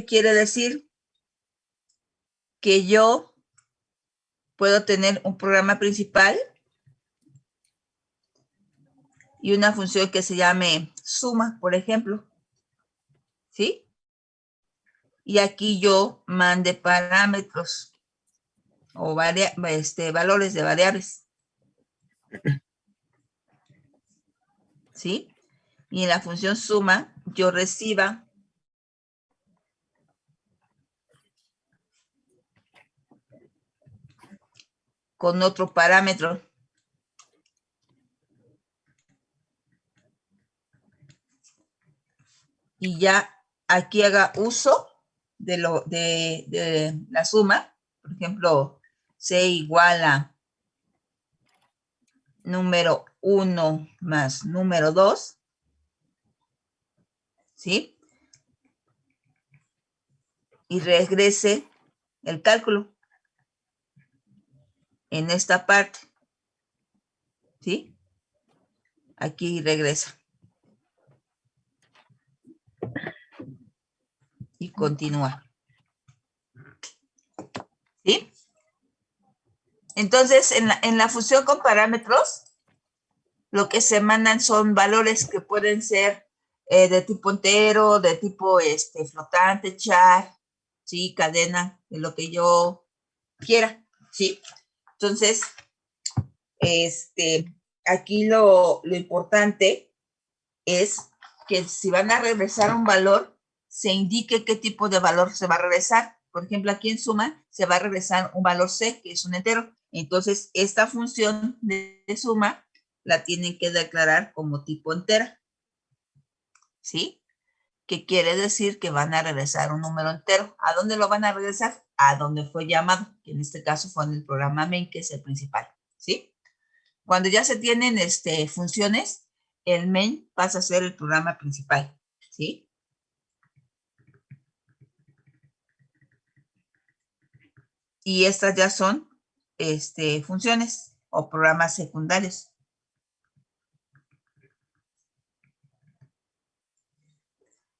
quiere decir que yo puedo tener un programa principal y una función que se llame suma, por ejemplo, ¿sí? Y aquí yo mande parámetros o valores de variables, ¿sí? Y en la función suma yo reciba con otro parámetro. Y ya aquí haga uso de la suma. Por ejemplo, C igual a número 1 más número 2, ¿sí? Y regrese el cálculo en esta parte, ¿sí? Aquí regresa. Y continúa. ¿Sí? Entonces, en la función con parámetros, lo que se mandan son valores que pueden ser de tipo entero, de tipo flotante, char, ¿sí? Cadena, de lo que yo quiera, ¿sí? Entonces, aquí lo importante es que si van a regresar un valor, se indique qué tipo de valor se va a regresar. Por ejemplo, aquí en suma se va a regresar un valor C, que es un entero. Entonces, esta función de suma la tienen que declarar como tipo entera, ¿sí? Que quiere decir que van a regresar un número entero. ¿A dónde lo van a regresar? A donde fue llamado, que en este caso fue en el programa main, que es el principal, ¿sí? Cuando ya se tienen funciones, el main pasa a ser el programa principal, ¿sí? Y estas ya son funciones o programas secundarios.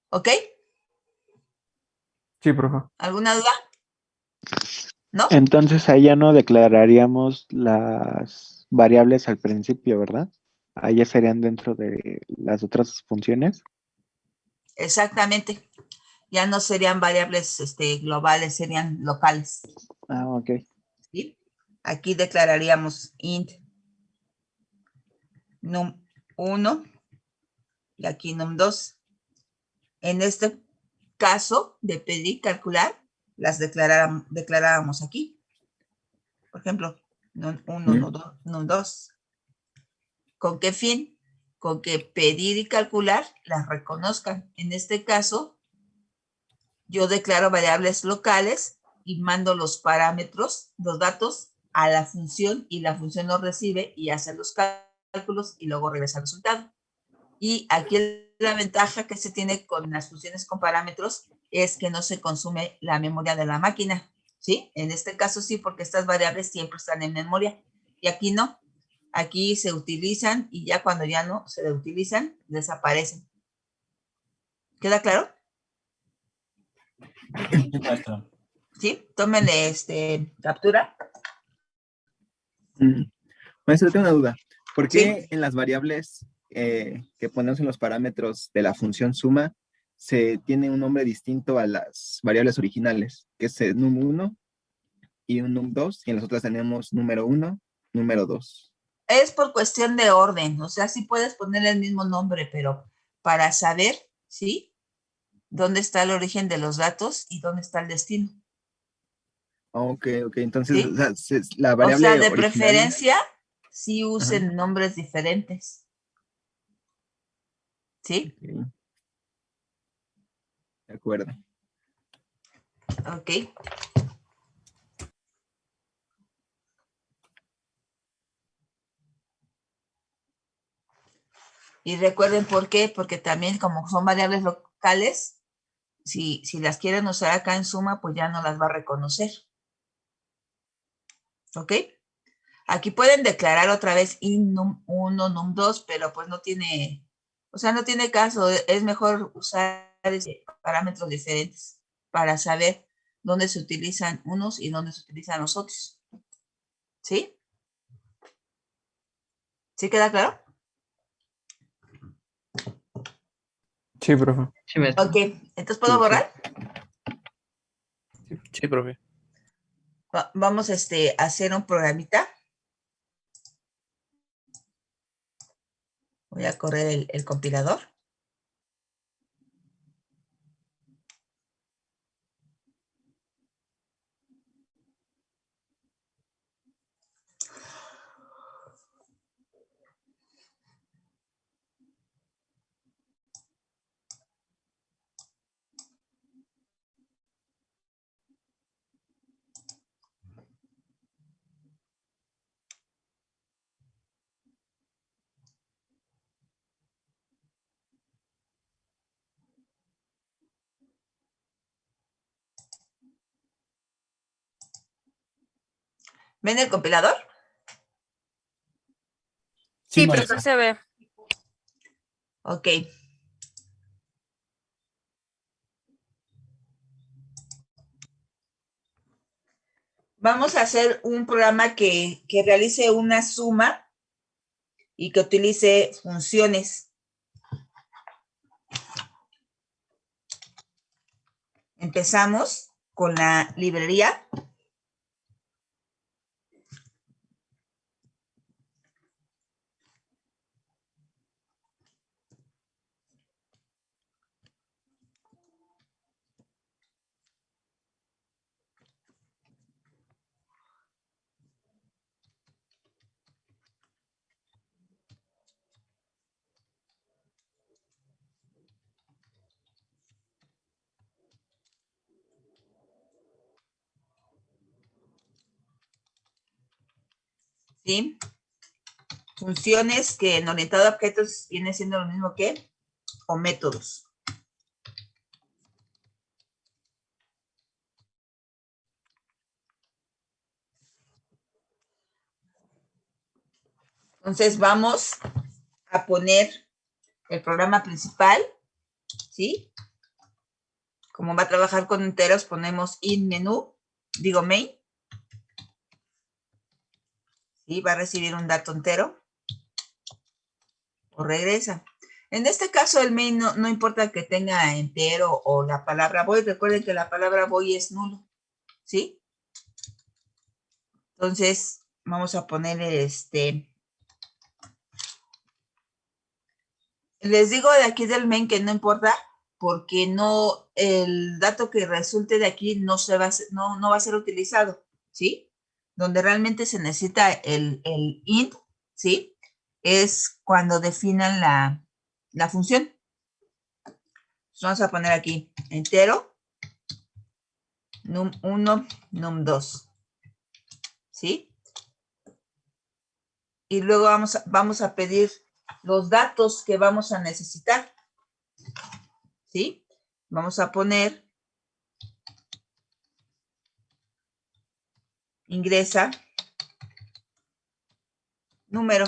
¿Ok? Sí, profe. ¿Alguna duda? ¿No? Entonces ahí ya no declararíamos las variables al principio, ¿verdad? Ahí ya serían dentro de las otras funciones. Exactamente. Ya no serían variables globales, serían locales. Ah, ok. ¿Sí? Aquí declararíamos int num1 y aquí num2. En este caso de pedir calcular, las declarábamos aquí. Por ejemplo, num1, num2. ¿Con qué fin? Con que pedir y calcular las reconozcan. En este caso, yo declaro variables locales y mando los parámetros, los datos a la función y la función los recibe y hace los cálculos y luego regresa el resultado. Y aquí la ventaja que se tiene con las funciones con parámetros es que no se consume la memoria de la máquina, ¿sí? En este caso sí, porque estas variables siempre están en memoria y aquí no. Aquí se utilizan y ya cuando ya no se utilizan, desaparecen. ¿Queda claro? ¿Sí? Tómenle captura. Maestro, tengo una duda. ¿Por ¿Sí? qué en las variables que ponemos en los parámetros de la función suma se tiene un nombre distinto a las variables originales, que es el num1 y un num2, y en las otras tenemos número 1, número 2? Es por cuestión de orden. O sea, sí puedes ponerle el mismo nombre, pero para saber, ¿sí? Dónde está el origen de los datos y dónde está el destino. Ok, entonces ¿Sí? la O sea, variable de original. preferencia, sí Ajá, usen nombres diferentes. ¿Sí? ok, de acuerdo. Ok. Y recuerden por qué, porque también como son variables locales, si las quieren usar acá en suma, pues ya no las va a reconocer. ¿Ok? Aquí pueden declarar otra vez in num1, num2, pero pues no tiene, o sea, no tiene caso. Es mejor usar parámetros diferentes. para saber dónde se utilizan unos y dónde se utilizan los otros. ¿Sí? ¿Sí queda claro? Sí, profe. Sí, maestro. Ok, entonces ¿puedo Sí, sí. borrar? Sí, profe. Vamos a hacer un programita. Voy a correr el compilador. ¿Ven el compilador? Sí, maestra. profe, se ve. Ok. Vamos a hacer un programa que realice una suma y que utilice funciones. Empezamos con la librería. ¿Sí? Funciones que en orientado a objetos viene siendo lo mismo que, o métodos. Entonces vamos a poner el programa principal, ¿sí? Como va a trabajar con enteros, ponemos in menú, digo main. ¿Sí? Va a recibir un dato entero. O regresa. En este caso, el main no importa que tenga entero o la palabra voy. Recuerden que la palabra voy es nulo. ¿Sí? Entonces, vamos a ponerle Les digo de aquí del main que no importa, porque no, el dato que resulte de aquí no va a ser utilizado, ¿sí? Donde realmente se necesita el int, ¿sí? Es cuando definan la función. Entonces vamos a poner aquí entero, num1, num2, ¿sí? Y luego vamos a pedir los datos que vamos a necesitar, ¿sí? Vamos a poner ingresa número.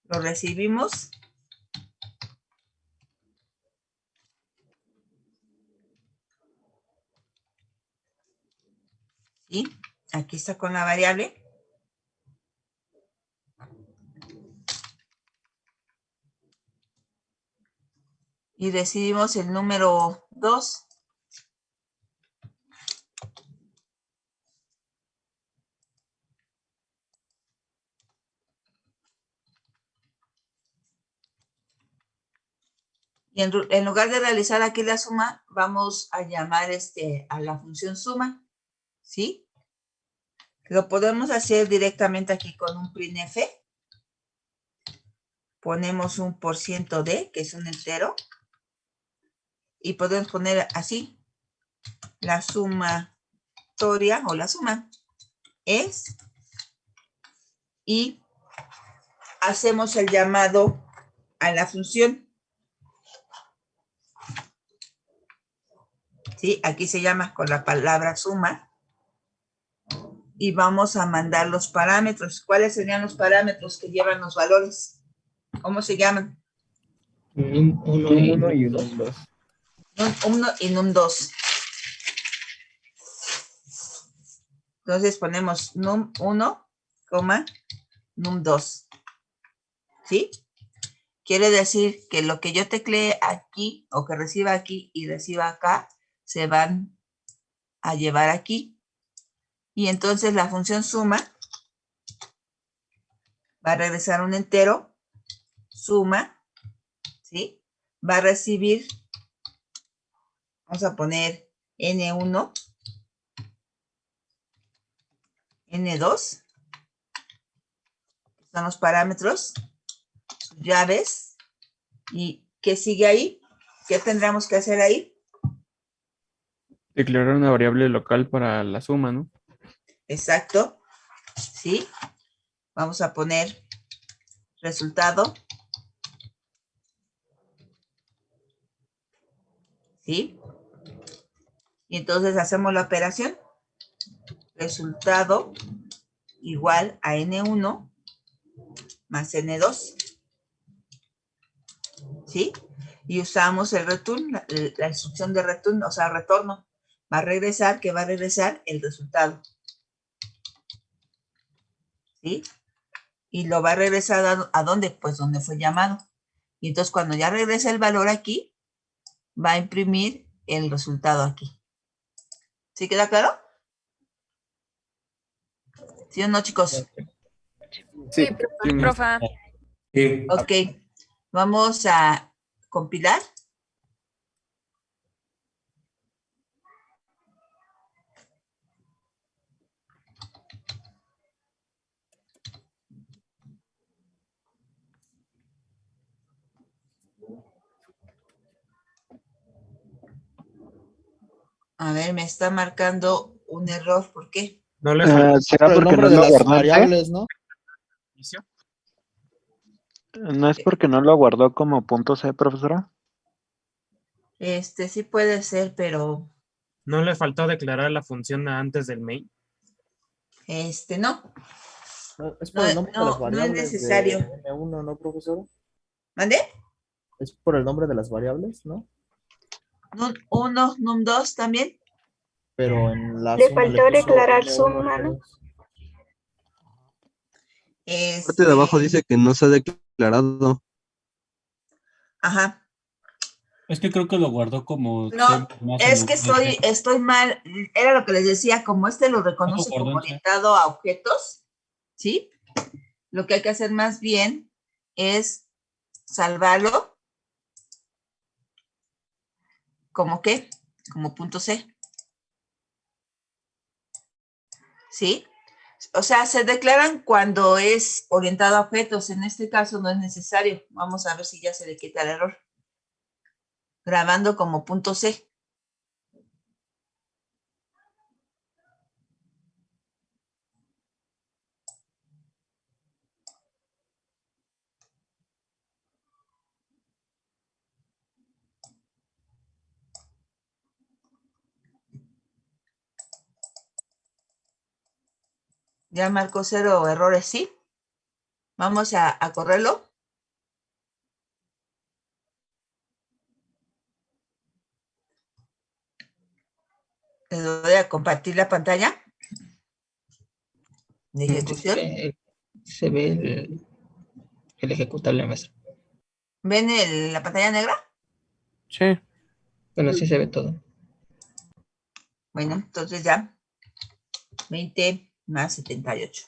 Lo recibimos. ¿Sí? Aquí está con la variable. Y recibimos el número 2. Y en lugar de realizar aquí la suma, vamos a llamar a la función suma, ¿sí? Lo podemos hacer directamente aquí con un printf. Ponemos un %d, que es un entero. Y podemos poner así, la sumatoria o la suma es. Y hacemos el llamado a la función. ¿Sí? Aquí se llama con la palabra suma. y vamos a mandar los parámetros. ¿Cuáles serían los parámetros que llevan los valores? ¿Cómo se llaman? Num 1 y num 2. Num 1 y num 2. Entonces ponemos num 1, num 2. ¿Sí? Quiere decir que lo que yo teclee aquí o que reciba aquí y reciba acá se van a llevar aquí. Y entonces la función suma va a regresar un entero, suma, ¿sí? Va a recibir, vamos a poner N1, N2, son los parámetros, sus llaves. ¿Y qué sigue ahí? ¿Qué tendremos que hacer ahí? Declarar una variable local para la suma, ¿no? Exacto, ¿sí? Vamos a poner resultado, ¿sí? Y entonces hacemos la operación. Resultado igual a N1 más N2, ¿sí? Y usamos el return, la instrucción de return, o sea, retorno. Va a regresar, que va a regresar el resultado, ¿sí? Y lo va a regresar ¿a dónde? Pues donde fue llamado. Y entonces cuando ya regrese el valor aquí, va a imprimir el resultado aquí. ¿Sí queda claro? ¿Sí o no, chicos? Sí. Profa. Sí. Ok, vamos a compilar. A ver, me está marcando un error. ¿Por qué? No le faltó ¿Será el porque nombre no de lo las guardó antes? variables, ¿no? ¿No es porque no lo guardó como punto C, profesora? Sí puede ser, pero ¿No le faltó declarar la función antes del main? no. No, es No, por el nombre de las no es variables necesario. de N1, ¿no, profesor? ¿Mande? Es por el nombre de las variables, ¿no? Num 1, num 2 también. Pero en la Le suma faltó puso declarar N1, suma, ¿no? N2. La parte de abajo dice que no se ha declarado. Ajá. Es que creo que lo guardó como No, C más en es el que estoy mal. Era lo que les decía, como lo reconoce guardó como en C. orientado a objetos, ¿sí? Lo que hay que hacer más bien es salvarlo como qué, como punto C, ¿sí? O sea, se declaran cuando es orientado a objetos. En este caso no es necesario. Vamos a ver si ya se le quita el error. Grabando como punto C. Ya marcó 0 errores, ¿sí? Vamos a correrlo. Les voy a compartir la pantalla de ejecución. Se ve el ejecutable, maestro. ¿Ven la pantalla negra? Sí. Bueno, sí se ve todo. Bueno, entonces ya 20 más 78.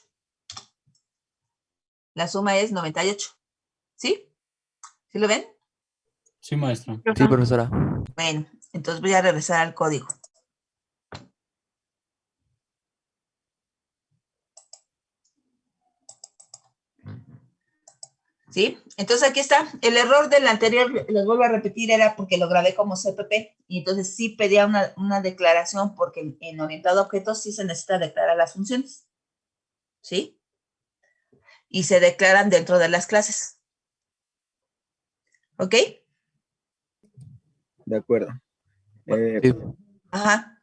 La suma es 98. ¿Sí? ¿Sí lo ven? Sí, maestra. Sí, profesora. Bueno, entonces voy a regresar al código. ¿Sí? Entonces aquí está. El error del anterior, les vuelvo a repetir, era porque lo grabé como CPP. Y entonces sí pedía una declaración porque en orientado a objetos sí se necesita declarar las funciones. ¿Sí? Y se declaran dentro de las clases. ¿Ok? De acuerdo. Ajá.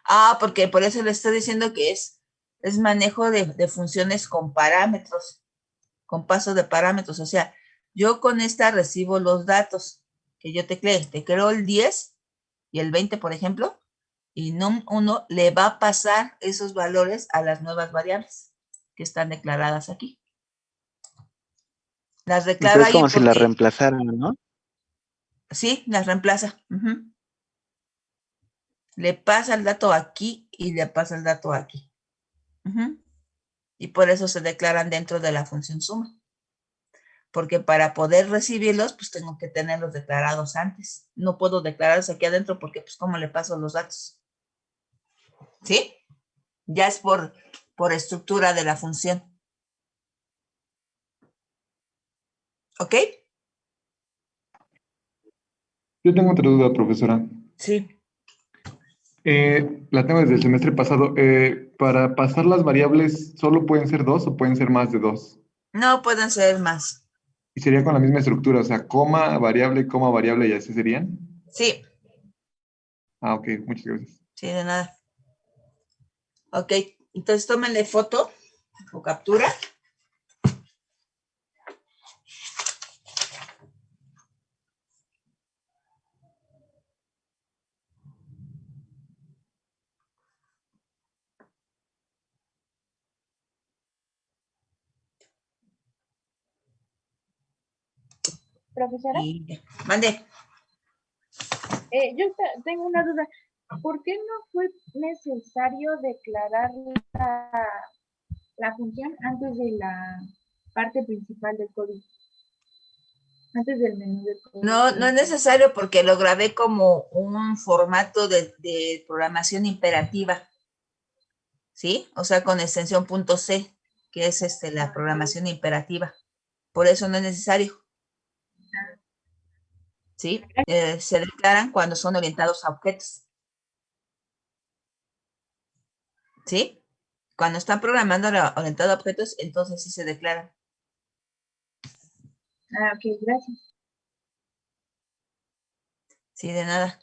Ah, porque por eso le estoy diciendo que es manejo de funciones con parámetros, con paso de parámetros. O sea, yo con esta recibo los datos que yo tecleé. Te creo el 10 y el 20, por ejemplo, y num1 le va a pasar esos valores a las nuevas variables que están declaradas aquí. Las declaro Entonces, ahí como si la porque, reemplazaran, ¿no? sí, las reemplaza. Ujú. Le pasa el dato aquí y le pasa el dato aquí. Ujú. Y por eso se declaran dentro de la función suma. Porque para poder recibirlos, pues tengo que tenerlos declarados antes. No puedo declararlos aquí adentro porque, pues, ¿cómo le paso los datos? ¿Sí? Ya es por estructura de la función. ¿Ok? Yo tengo otra duda, profesora. Sí. La tengo desde el semestre pasado. Para pasar las variables, ¿solo pueden ser 2 o pueden ser más de 2? No pueden ser más. Y sería con la misma estructura, o sea, coma, variable y así serían. Sí. Ah, ok, muchas gracias. Sí, de nada. Ok, entonces tómenle foto o captura. Profesora, Y mande. yo tengo una duda. ¿Por qué no fue necesario declarar la función antes de la parte principal del código? Antes del menú del código. No es necesario porque lo grabé como un formato de programación imperativa. ¿Sí? O sea, con extensión .c, que es la programación imperativa. Por eso no es necesario. ¿Sí? Se declaran cuando son orientados a objetos. ¿Sí? Cuando están programando orientado a objetos, entonces sí se declaran. Ok, gracias. Sí, de nada.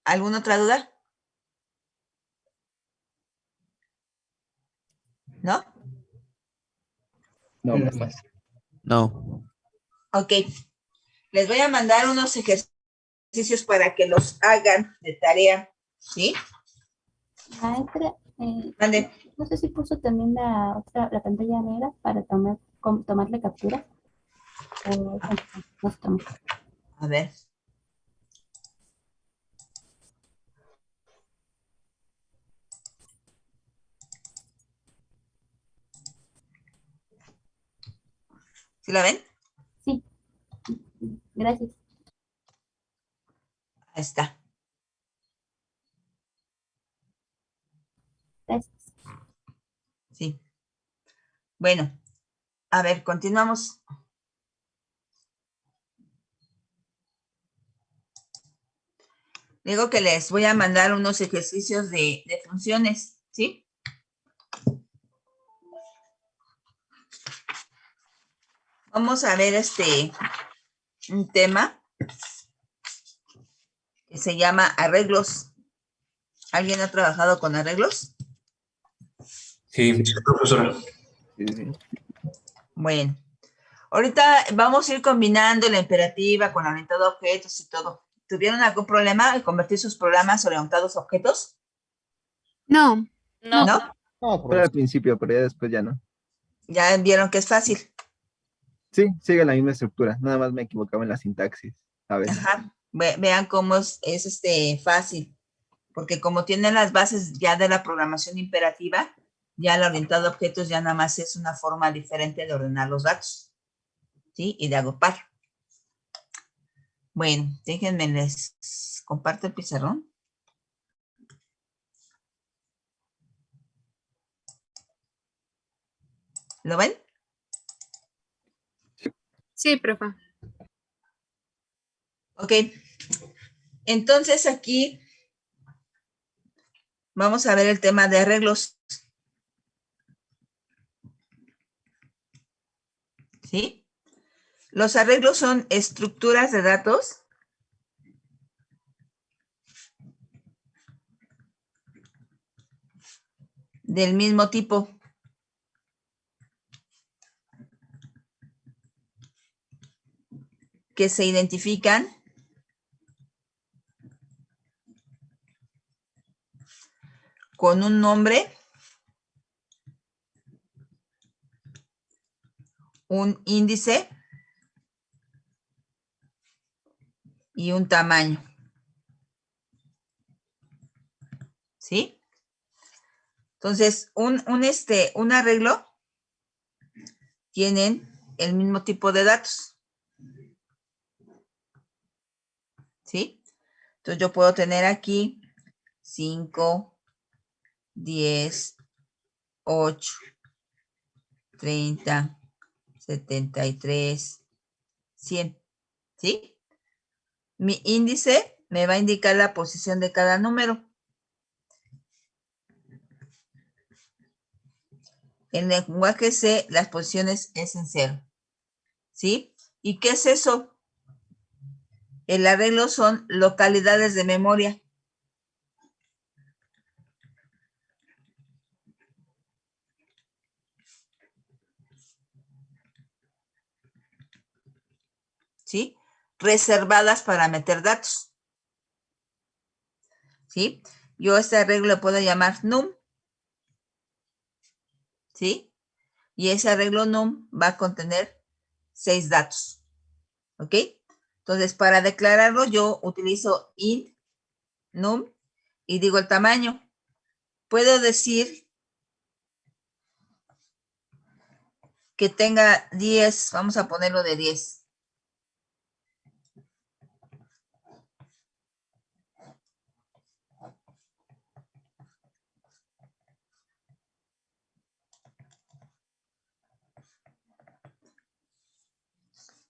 ¿Alguna otra duda? ¿No? No, Nada más. No. Ok. Les voy a mandar unos ejercicios para que los hagan de tarea. ¿Sí? Maestra, Mande. no sé si puso también la pantalla negra para tomarle captura. O no se toma. A ver. ¿Sí la ven? Sí, gracias. Ahí está. Gracias. Sí. Bueno, a ver, continuamos. Digo que les voy a mandar unos ejercicios de funciones, ¿sí? Vamos a ver un tema que se llama arreglos. ¿Alguien ha trabajado con arreglos? Sí, profesora. Bueno, ahorita vamos a ir combinando la imperativa con la orientada a objetos y todo. ¿Tuvieron algún problema en convertir sus programas orientados a objetos? No. ¿No? Pero al principio, pero ya después ya no. Ya vieron que es fácil. Sí, sigue la misma estructura. Nada más me equivocaba en la sintaxis a veces. Ajá. Vean cómo es fácil. Porque como tienen las bases ya de la programación imperativa, ya el orientado a objetos ya nada más es una forma diferente de ordenar los datos, ¿sí? Y de agrupar. Bueno, déjenme les comparto el pizarrón. ¿Lo ven? Sí, profe. Ok. Entonces aquí vamos a ver el tema de arreglos. ¿Sí? Los arreglos son estructuras de datos del mismo tipo. Que se identifican con un nombre, un índice y un tamaño. ¿Sí? Entonces, un arreglo tienen el mismo tipo de datos. ¿Sí? Entonces, yo puedo tener aquí 5, 10, 8, 30, 73, 100. ¿Sí? Mi índice me va a indicar la posición de cada número. En lenguaje C, las posiciones es en 0. ¿Sí? ¿Y qué es eso? El arreglo son localidades de memoria. ¿Sí? Reservadas para meter datos. ¿Sí? Yo este arreglo le puedo llamar num. ¿Sí? Y ese arreglo num va a contener 6 datos. ¿Ok? Entonces, para declararlo, yo utilizo int num y digo el tamaño. Puedo decir que tenga 10, vamos a ponerlo de 10.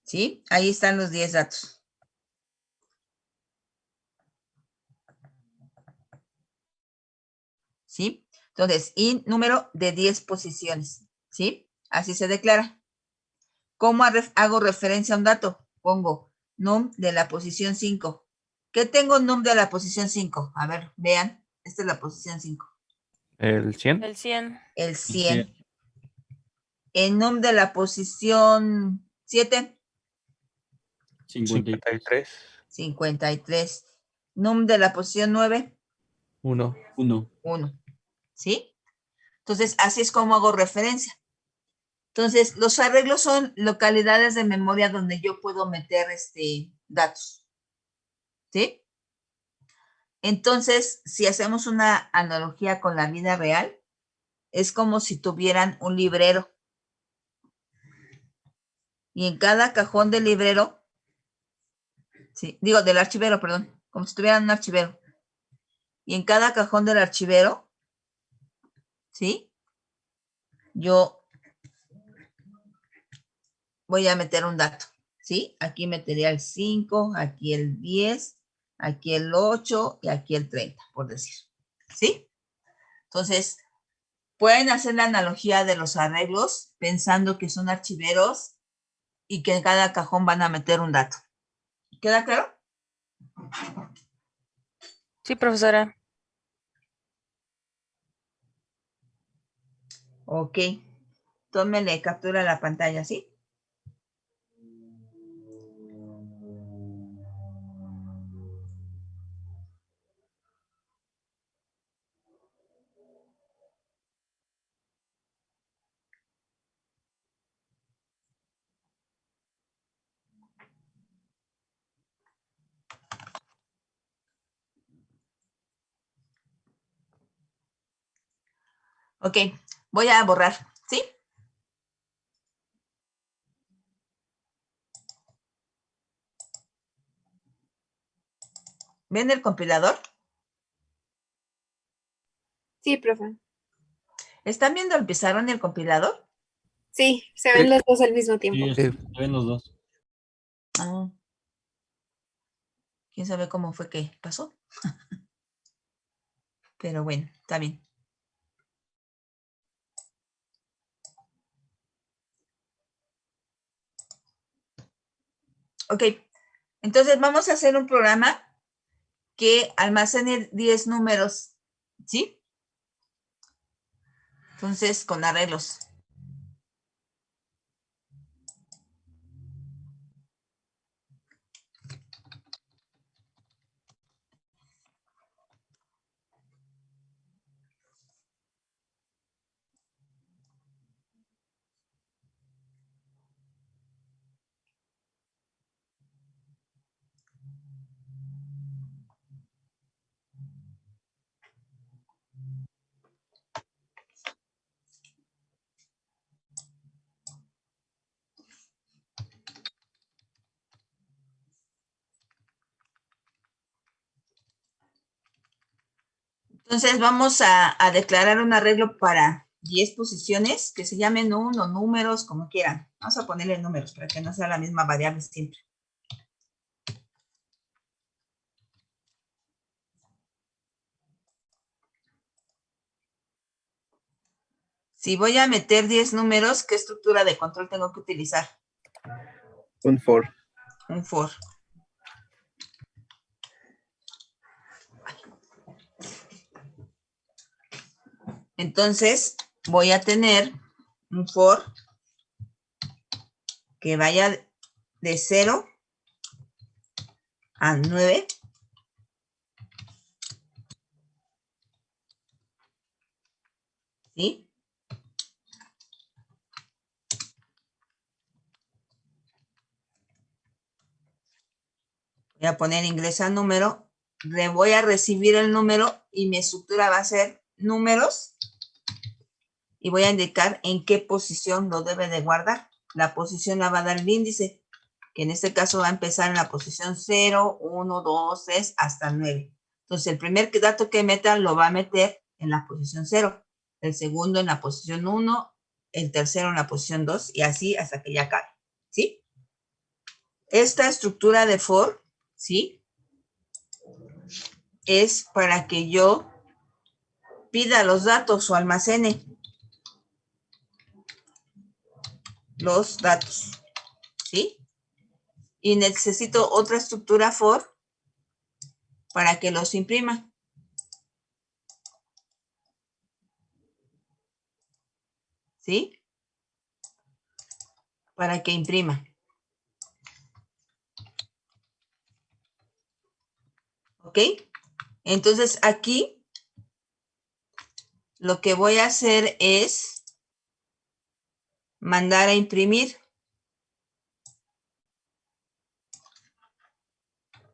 ¿Sí? Ahí están los 10 datos. ¿Sí? Entonces, int número de 10 posiciones. ¿Sí? Así se declara. ¿Cómo hago referencia a un dato? Pongo num de la posición 5. ¿Qué tengo num de la posición 5? A ver, vean. Esta es la posición 5. ¿El 100? El 100. El 100. El num de la posición 7. 53. 53. Num de la posición 9. 1. 1. ¿Sí? Entonces, así es como hago referencia. Entonces, los arreglos son localidades de memoria donde yo puedo meter datos. ¿Sí? Entonces, si hacemos una analogía con la vida real, es como si tuvieran un librero. Y en cada cajón del librero, sí, digo, del archivero, perdón, como si tuvieran un archivero. Y en cada cajón del archivero, ¿sí? Yo voy a meter un dato, ¿sí? Aquí metería el 5, aquí el 10, aquí el 8 y aquí el 30, por decir, ¿sí? Entonces, pueden hacer la analogía de los arreglos pensando que son archiveros y que en cada cajón van a meter un dato. ¿Queda claro? Sí, profesora. Ok. Tómele captura a la pantalla, ¿sí? Ok, voy a borrar, ¿sí? ¿Ven el compilador? Sí, profe. ¿Están viendo el pizarrón y el compilador? Sí, se ven los dos al mismo tiempo. Sí, se ven los dos. Ah. ¿Quién sabe cómo fue que pasó? Pero bueno, está bien. Ok, entonces vamos a hacer un programa que almacene 10 números, ¿sí? Entonces, con arreglos. Entonces vamos a declarar un arreglo para 10 posiciones que se llamen 1, números, como quieran. Vamos a ponerle números para que no sea la misma variable siempre. Si voy a meter 10 números, ¿qué estructura de control tengo que utilizar? Un for. Un for. Entonces, voy a tener un for que vaya de 0 a 9. ¿Sí? Voy a poner ingresa número, le voy a recibir el número y mi estructura va a ser números y voy a indicar en qué posición lo debe de guardar. La posición la va a dar el índice, que en este caso va a empezar en la posición 0, 1, 2, 3 hasta 9. Entonces el primer dato que meta lo va a meter en la posición 0, el segundo en la posición 1, el tercero en la posición 2 y así hasta que ya acabe. ¿Sí? Esta estructura de for, ¿sí?, es para que yo pida los datos o almacene los datos, ¿sí? Y necesito otra estructura for para que los imprima. ¿Sí? Para que imprima. ¿Ok? Entonces aquí lo que voy a hacer es mandar a imprimir.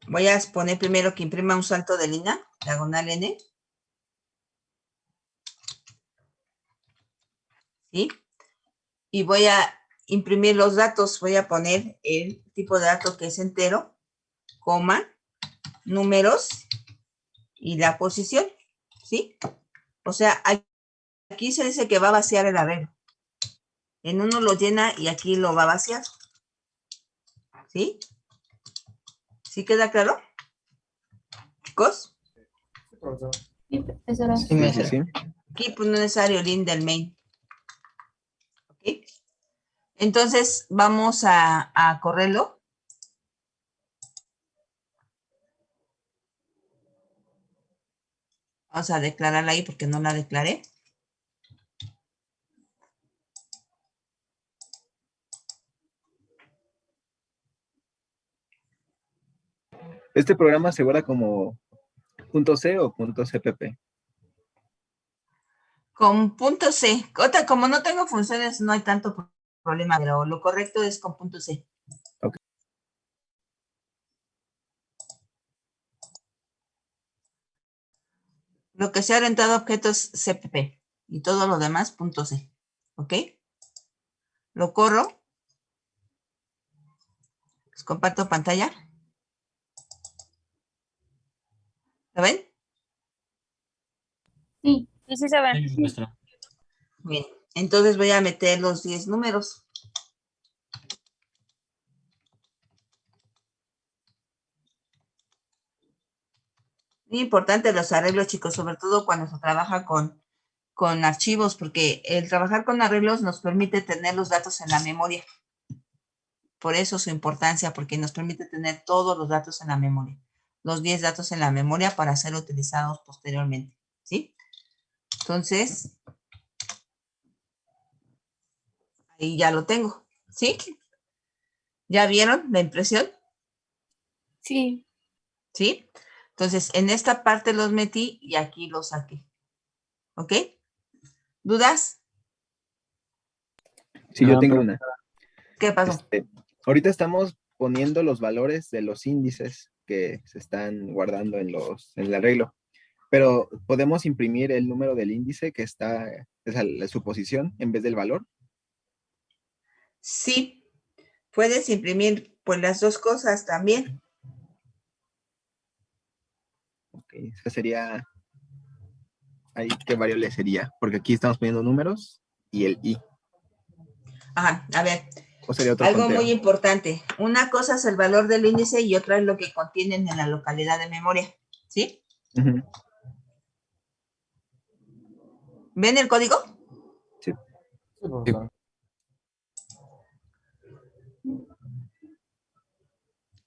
Voy a poner primero que imprima un salto de línea, diagonal N. ¿Sí? Y voy a imprimir los datos. Voy a poner el tipo de dato que es entero, coma, números y la posición. ¿Sí? O sea, aquí se dice que va a vaciar el arreglo. En uno lo llena y aquí lo va a vaciar. ¿Sí? ¿Sí queda claro? ¿Chicos? Sí, profesora. Sí, maestra. Aquí pues no es necesario el in del main. ¿Ok? Entonces vamos a correrlo. Vamos a declararla ahí porque no la declaré. ¿Este programa se guarda como .c o .cpp? Con punto C. Otra, como no tengo funciones, no hay tanto problema, pero lo correcto es con punto C. Ok. Lo que sea orientado a objetos CPP y todo lo demás punto C. ¿Ok? Lo corro. Les comparto pantalla. ¿Lo ven? Sí. Sí, sí se ve. Sí, maestra. Bien. Entonces voy a meter los 10 números. Muy importante los arreglos, chicos, sobre todo cuando se trabaja con archivos, porque el trabajar con arreglos nos permite tener los datos en la memoria. Por eso su importancia, porque nos permite tener todos los datos en la memoria. Los 10 datos en la memoria para ser utilizados posteriormente. ¿Sí? Entonces, ahí ya lo tengo. ¿Sí? ¿Ya vieron la impresión? Sí. ¿Sí? Entonces, en esta parte los metí y aquí los saqué. ¿Ok? ¿Dudas? Sí, yo No, tengo una. ¿Qué pasó? Ahorita estamos poniendo los valores de los índices que se están guardando en el arreglo, pero podemos imprimir el número del índice que está, su posición en vez del valor. Sí, puedes imprimir pues las dos cosas también. Ok, eso sería, ahí qué variable sería, porque aquí estamos poniendo números y el i. Ajá, a ver. O sería otro Algo conteo. muy importante. Una cosa es el valor del índice y otra es lo que contienen en la localidad de memoria. ¿Sí? Ujú. ¿Ven el código? Sí.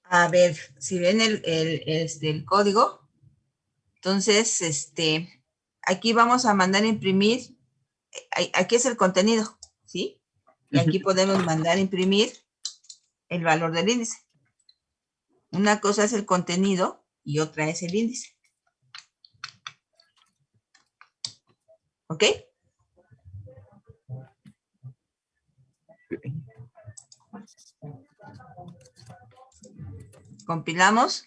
A ver, si ven el código, entonces, aquí vamos a mandar a imprimir, aquí es el contenido, ¿sí? Y aquí podemos mandar a imprimir el valor del índice. Una cosa es el contenido y otra es el índice. ¿Ok? Compilamos.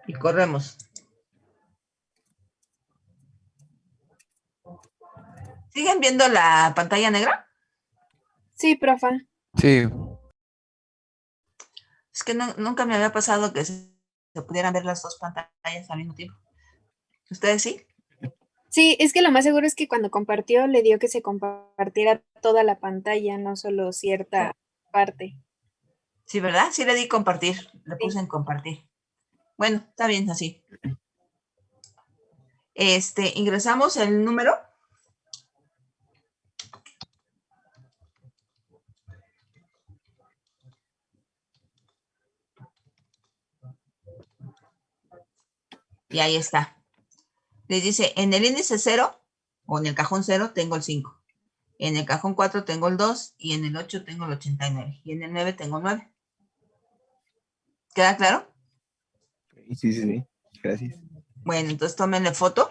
Y corremos. ¿Siguen viendo la pantalla negra? Sí, profa. Sí. Es que nunca me había pasado que se pudieran ver las dos pantallas al mismo tiempo. ¿Ustedes sí? Sí, es que lo más seguro es que cuando compartió le dio que se compartiera toda la pantalla, no solo cierta parte. Sí, ¿verdad? Sí le di compartir. Le puse en compartir. Bueno, está bien así. Ingresamos el número. Y ahí está. Les dice, en el índice 0 o en el cajón 0 tengo el 5. En el cajón 4 tengo el 2 y en el 8 tengo el 89. Y en el 9 tengo 9. ¿Queda claro? Sí. Gracias. Bueno, entonces tómenle foto.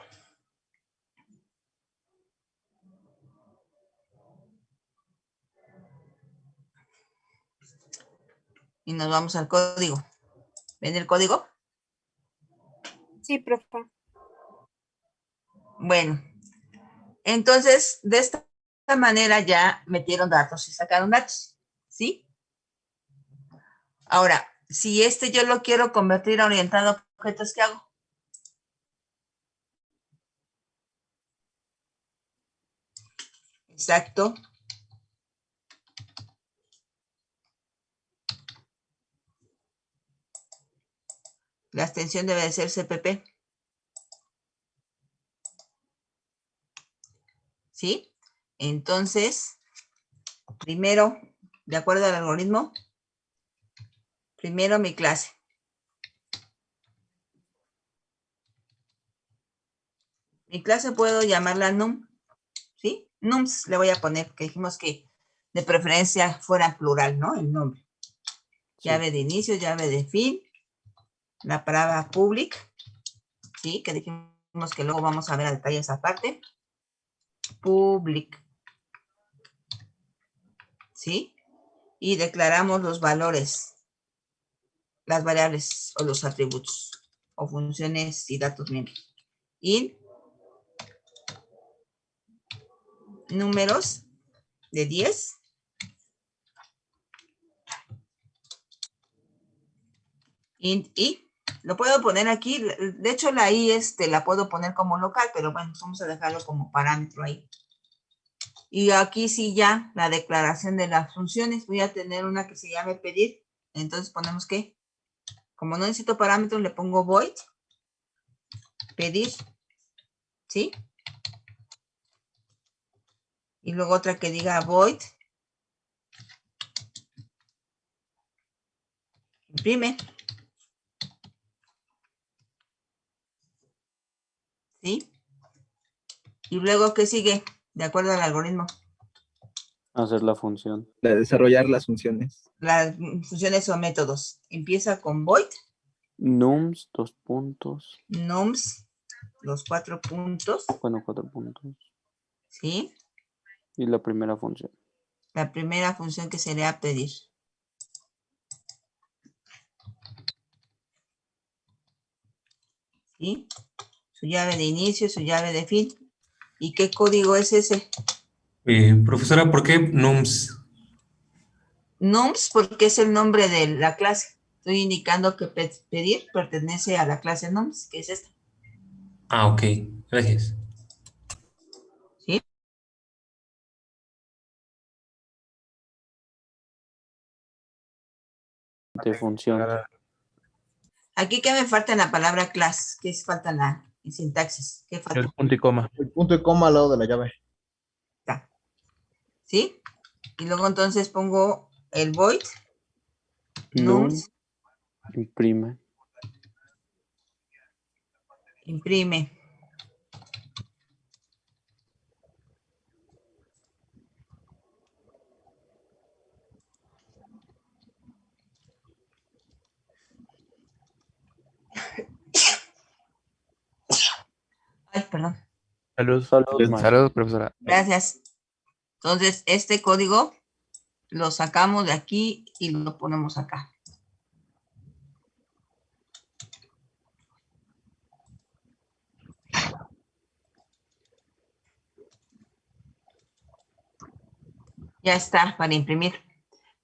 Y nos vamos al código. ¿Ven el código? Sí, profa. Bueno, entonces de esta manera ya metieron datos y sacaron datos, ¿sí? Ahora, si yo lo quiero convertir a orientado a objetos, ¿qué hago? Exacto. La extensión debe de ser CPP. ¿Sí? Entonces, primero, de acuerdo al algoritmo, primero mi clase. Mi clase puedo llamarla num, ¿sí? Nums le voy a poner, que dijimos que de preferencia fuera plural, ¿no? El nombre. Sí. Llave de inicio, llave de fin, la palabra public, ¿sí? Que dijimos que luego vamos a ver a detalle esa parte. Public, ¿sí? Y declaramos los valores, las variables o los atributos o funciones y datos miembros. Y números de 10. Int i. Lo puedo poner aquí. De hecho, la i la puedo poner como local, pero bueno, vamos a dejarlo como parámetro ahí. Y aquí sí ya la declaración de las funciones. Voy a tener una que se llame pedir. Entonces ponemos que, como no necesito parámetros, le pongo void pedir. ¿Sí? Y luego otra que diga void. Imprime. ¿Sí? Y luego, ¿qué sigue? De acuerdo al algoritmo. Hacer la función. Desarrollar las funciones. Las funciones o métodos. Empieza con void. Nums, 2 puntos. Nums, los 4 puntos. Bueno, 4 puntos. ¿Sí? Y la primera función. La primera función que sería pedir. ¿Sí? Su llave de inicio, su llave de fin. ¿Y qué código es ese? Profesora, ¿por qué nums? Nums porque es el nombre de la clase. Estoy indicando que pedir pertenece a la clase nums, que es esta. Ah, ok. Gracias. ¿Sí? De función. Aquí, ¿qué me falta en la palabra class? ¿Qué falta en la sintaxis? ¿Qué falta? El punto y coma. El punto y coma al lado de la llave. ¿Sí? Y luego entonces pongo el void. Num. Nums. Imprime. Imprime. Ay, perdón. Salud. Salud, Salud, profesora. Gracias. Entonces, este código lo sacamos de aquí y lo ponemos acá. Ya está para imprimir.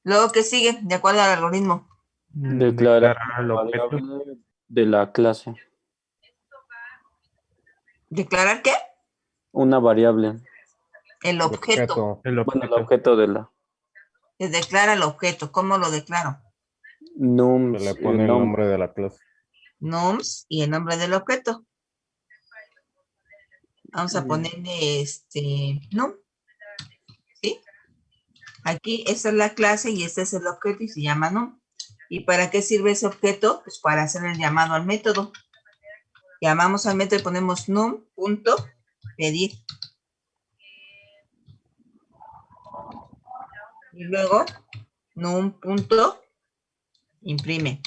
Luego, ¿qué sigue? De acuerdo al algoritmo. Declarar el la objeto. variable de la clase. ¿Declarar qué? Una variable. El objeto. El Bueno, el objeto. objeto de la. Se declara el objeto. ¿Cómo lo declaro? Nums. Se le pone el nombre de la clase. Nums y el nombre del objeto. Vamos a ponerle num. ¿Sí? Aquí esta es la clase y este es el objeto y se llama num. ¿Y para qué sirve ese objeto? Pues para hacer el llamado al método. Llamamos al método y ponemos num.pedir. Y luego num.imprime.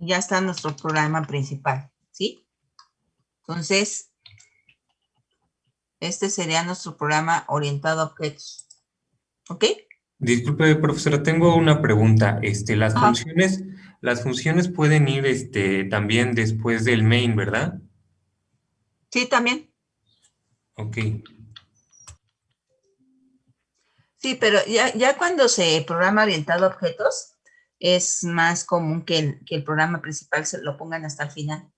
Ya está nuestro programa principal, ¿sí? Entonces, este sería nuestro programa orientado a objetos. ¿Ok? Disculpe, profesora, tengo una pregunta. Ajá. Las funciones pueden ir también después del main, ¿verdad? Sí, también. Ok. Sí, pero ya cuando se programa orientado a objetos, es más común que el programa principal se lo pongan hasta el final.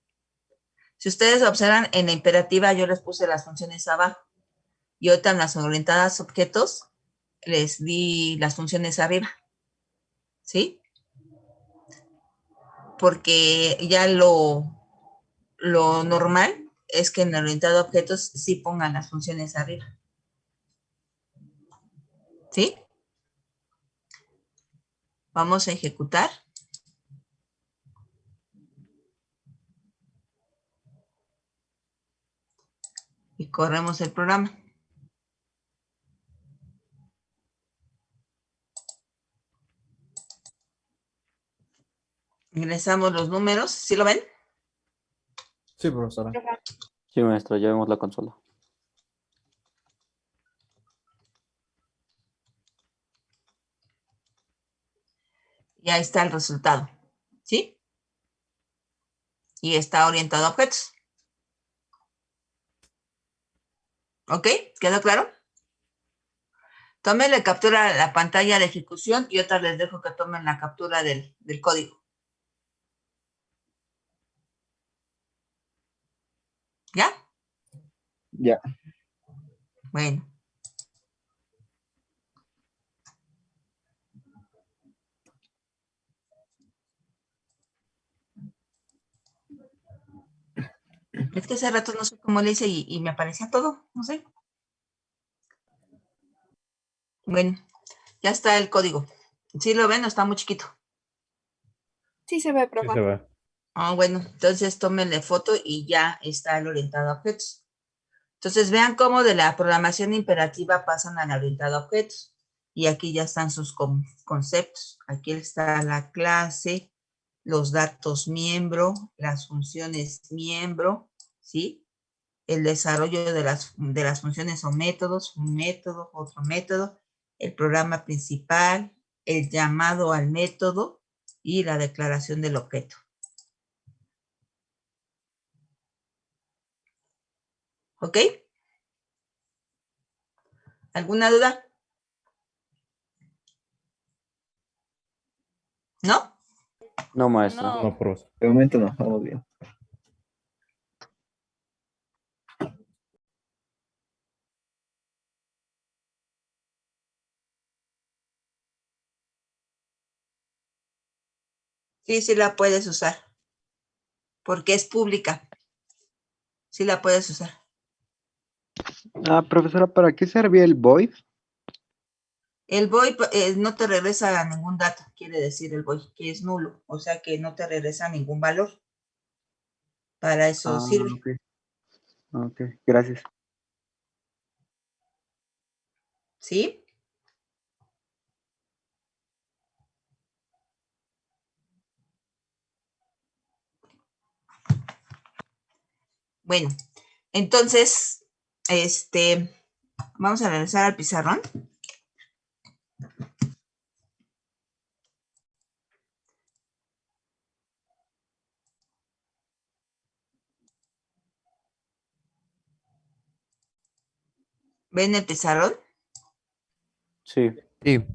Si ustedes observan, en la imperativa yo les puse las funciones abajo. Y ahorita en las orientadas a objetos, les di las funciones arriba. ¿Sí? Porque ya lo normal es que en el orientado a objetos sí pongan las funciones arriba. ¿Sí? Vamos a ejecutar. Y corremos el programa. Ingresamos los números. ¿Sí lo ven? Sí, profesora. Sí, maestra, ya vemos la consola. Y ahí está el resultado. ¿Sí? Y está orientado a objetos. ¿Ok? ¿Quedó claro? Tómenle captura a la pantalla de ejecución y otra les dejo que tomen la captura del código. ¿Ya? Ya. Bueno. Es que hace rato no sé cómo le hice y me aparecía todo, no sé. Bueno, ya está el código. ¿Sí lo ven o está muy chiquito? Sí se ve, Sí profe. se ve. Ah, bueno, entonces tómenle foto y ya está el orientado a objetos. Entonces vean cómo de la programación imperativa pasan al orientado a objetos. Y aquí ya están sus conceptos. Aquí está la clase, los datos miembro, las funciones miembro, ¿sí? El desarrollo de las funciones o métodos, un método, otro método, el programa principal, el llamado al método y la declaración del objeto. ¿Ok? ¿Alguna duda? ¿No? No, maestro. No, profesor. De momento no, vamos bien. Sí, sí la puedes usar. Porque es pública. Sí la puedes usar. Ah, profesora, ¿para qué servía el void? El void no te regresa ningún dato, quiere decir el void, que es nulo. O sea que no te regresa ningún valor. Para eso sirve. Ok. Ok, gracias. ¿Sí? Bueno, entonces, vamos a regresar al pizarrón. ¿Ven el pizarrón? Sí. Sí.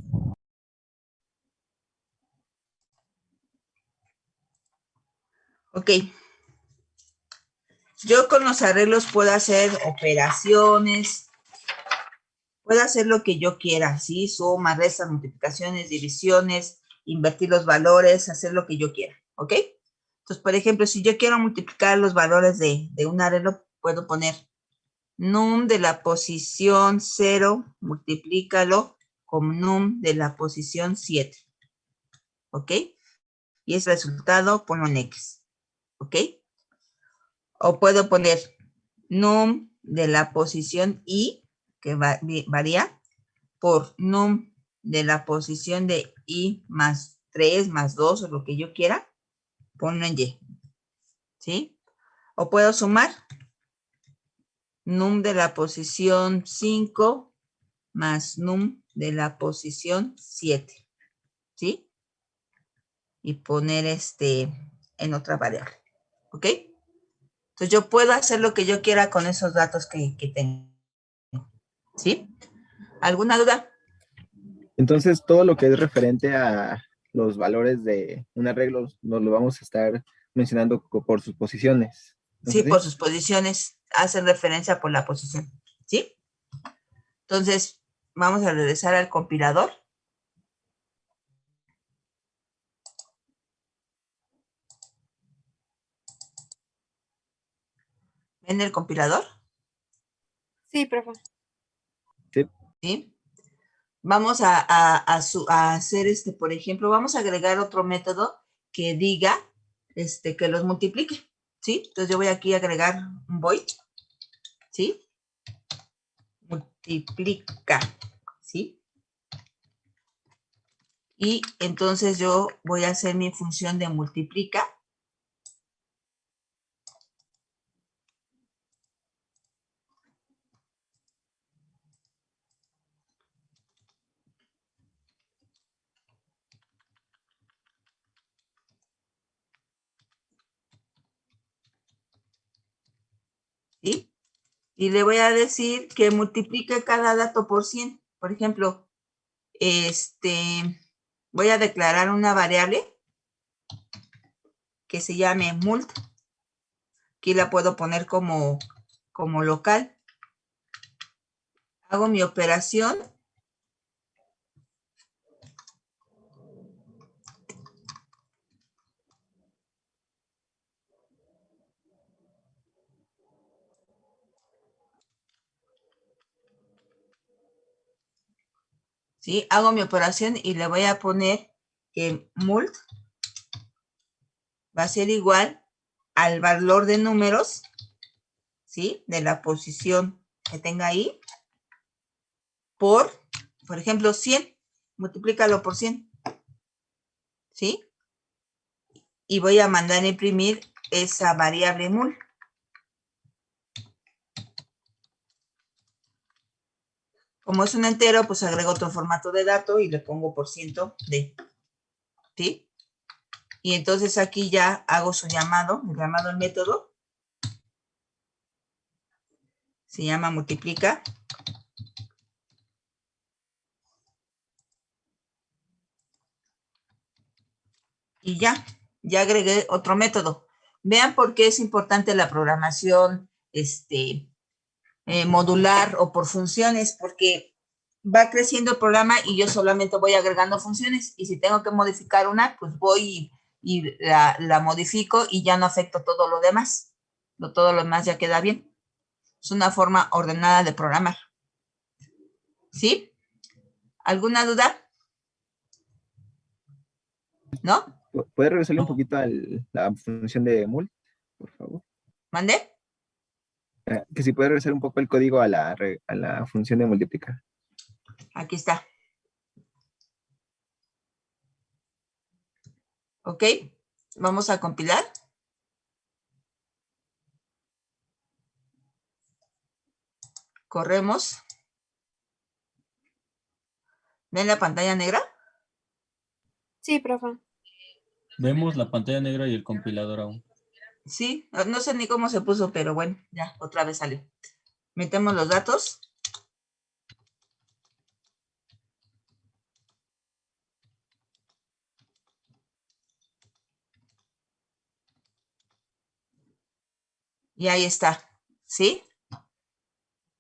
Ok. Yo con los arreglos puedo hacer operaciones, puedo hacer lo que yo quiera, ¿sí? Sumas, restas, multiplicaciones, divisiones, invertir los valores, hacer lo que yo quiera, ¿ok? Entonces, por ejemplo, si yo quiero multiplicar los valores de un arreglo, puedo poner num de la posición 0, multiplícalo con num de la posición 7, ¿ok? Y ese resultado ponlo en X, ¿ok? O puedo poner num de la posición I, que varía, por num de la posición de I más 3, más 2, o lo que yo quiera, ponlo en Y, ¿sí? O puedo sumar num de la posición 5 más num de la posición 7, ¿sí? Y poner en otra variable, ¿ok? Entonces yo puedo hacer lo que yo quiera con esos datos que tengo, ¿sí? ¿Alguna duda? Entonces, todo lo que es referente a los valores de un arreglo, nos lo vamos a estar mencionando por sus posiciones. ¿No es Sí, así? por sus posiciones, hacen referencia por la posición, ¿sí? Entonces, vamos a regresar al compilador. ¿Ven el compilador? Sí, profe. ¿Sí? Vamos a hacer por ejemplo, vamos a agregar otro método que diga que los multiplique, ¿sí? Entonces yo voy aquí a agregar un void, ¿sí? Multiplica, ¿sí? Y entonces yo voy a hacer mi función de multiplica. ¿Sí? Y le voy a decir que multiplique cada dato por 100. Por ejemplo, voy a declarar una variable que se llame mult. Aquí la puedo poner como local. Hago mi operación. ¿Sí? Hago mi operación y le voy a poner que mult va a ser igual al valor de números, ¿sí? De la posición que tenga ahí, por ejemplo, 100. Multiplícalo por 100. ¿Sí? Y voy a mandar a imprimir esa variable mul. Como es un entero, pues agrego otro formato de dato y le pongo por ciento de. ¿Sí? Y entonces aquí ya hago su llamado, el llamado al método. Se llama multiplica. Y ya agregué otro método. Vean por qué es importante la programación modular o por funciones, porque va creciendo el programa y yo solamente voy agregando funciones. Y si tengo que modificar una, pues voy y la modifico y ya no afecto todo lo demás. Todo lo demás ya queda bien. Es una forma ordenada de programar. ¿Sí? ¿Alguna duda? ¿No? ¿Puedes regresarle un poquito a la función de mul, por favor? ¿Mande? Que si puede regresar un poco el código a la función de multiplicar. Aquí está. ¿Ok? Vamos a compilar. Corremos. ¿Ven la pantalla negra? Sí, profe. Vemos la pantalla negra y el compilador aún. Sí, no sé ni cómo se puso, pero bueno, ya, otra vez salió. Metemos los datos. Y ahí está, ¿sí?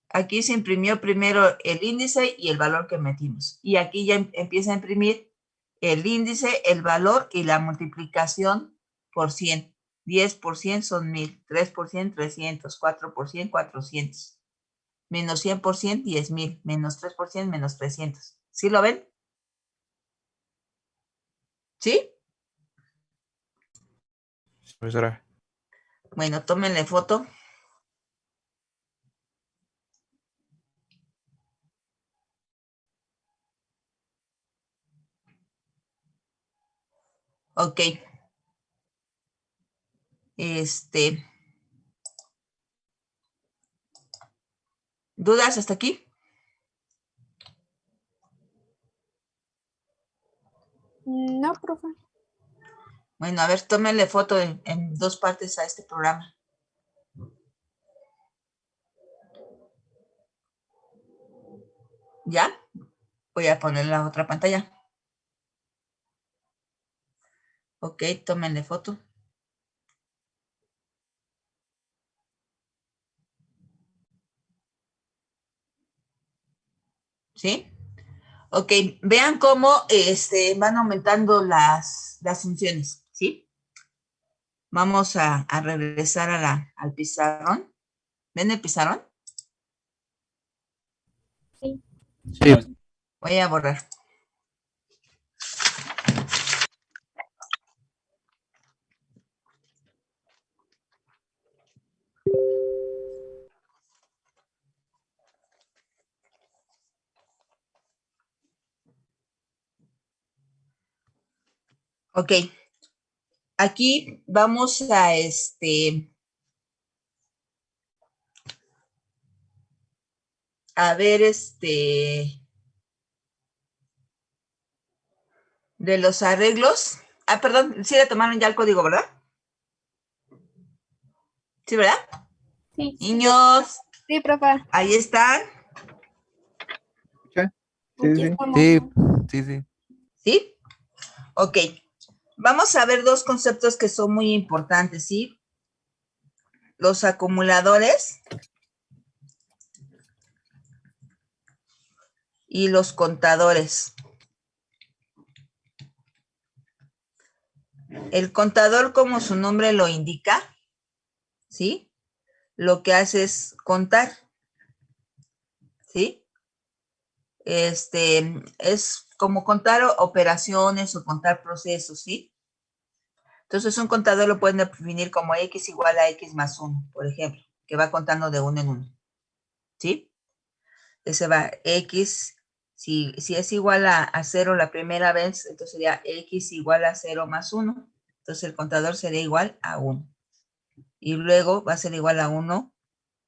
Aquí se imprimió primero el índice y el valor que metimos. Y aquí ya empieza a imprimir el índice, el valor y la multiplicación por 100. 10 por 100 son 1000, 3 por 100, 300, 4 por 100, 400. Menos 100 por 100, 10,000. Menos 3 por 100, menos 300. ¿Sí lo ven? ¿Sí? Profesora. Bueno, tómenle foto. Ok. ¿Dudas hasta aquí? No, profe. Bueno, a ver, tómenle foto en dos partes a este programa. ¿Ya? Voy a poner la otra pantalla. Ok, tómenle foto. ¿Sí? Ok, vean cómo van aumentando las funciones, ¿sí? Vamos a regresar al pizarrón. ¿Ven el pizarrón? Sí. Sí. Voy a borrar. Ok. Aquí vamos a ver de los arreglos. Ah, perdón, sí le tomaron ya el código, ¿verdad? ¿Sí, verdad? Sí. Niños. Sí, profe. Ahí están. Sí. ¿Sí? Ok. Vamos a ver dos conceptos que son muy importantes, ¿sí? Los acumuladores y los contadores. El contador, como su nombre lo indica, ¿sí? Lo que hace es contar, ¿sí? Es como contar operaciones o contar procesos, ¿sí? Entonces, un contador lo pueden definir como X igual a X más 1, por ejemplo, que va contando de uno en uno, ¿sí? Ese va X, si es igual a 0 la primera vez, entonces sería X igual a 0 más 1. Entonces, el contador sería igual a 1. Y luego va a ser igual a 1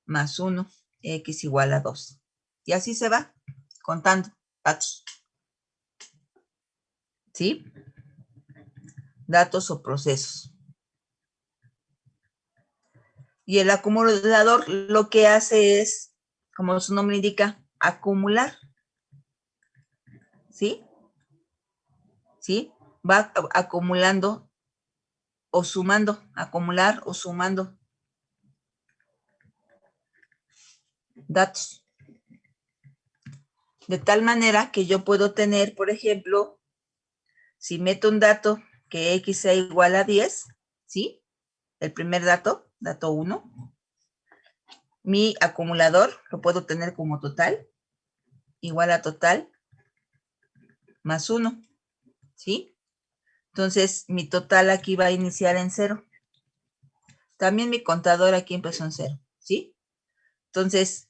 más 1, X igual a 2. Y así se va contando datos. ¿Sí? Datos o procesos. Y el acumulador lo que hace es, como su nombre indica, acumular. ¿Sí? ¿Sí? Va acumulando o sumando, acumular o sumando datos. De tal manera que yo puedo tener, por ejemplo, si meto un dato que X sea igual a 10, ¿sí? El primer dato, dato 1. Mi acumulador lo puedo tener como total, igual a total, más 1, ¿sí? Entonces, mi total aquí va a iniciar en 0. También mi contador aquí empezó en 0, ¿sí? Entonces,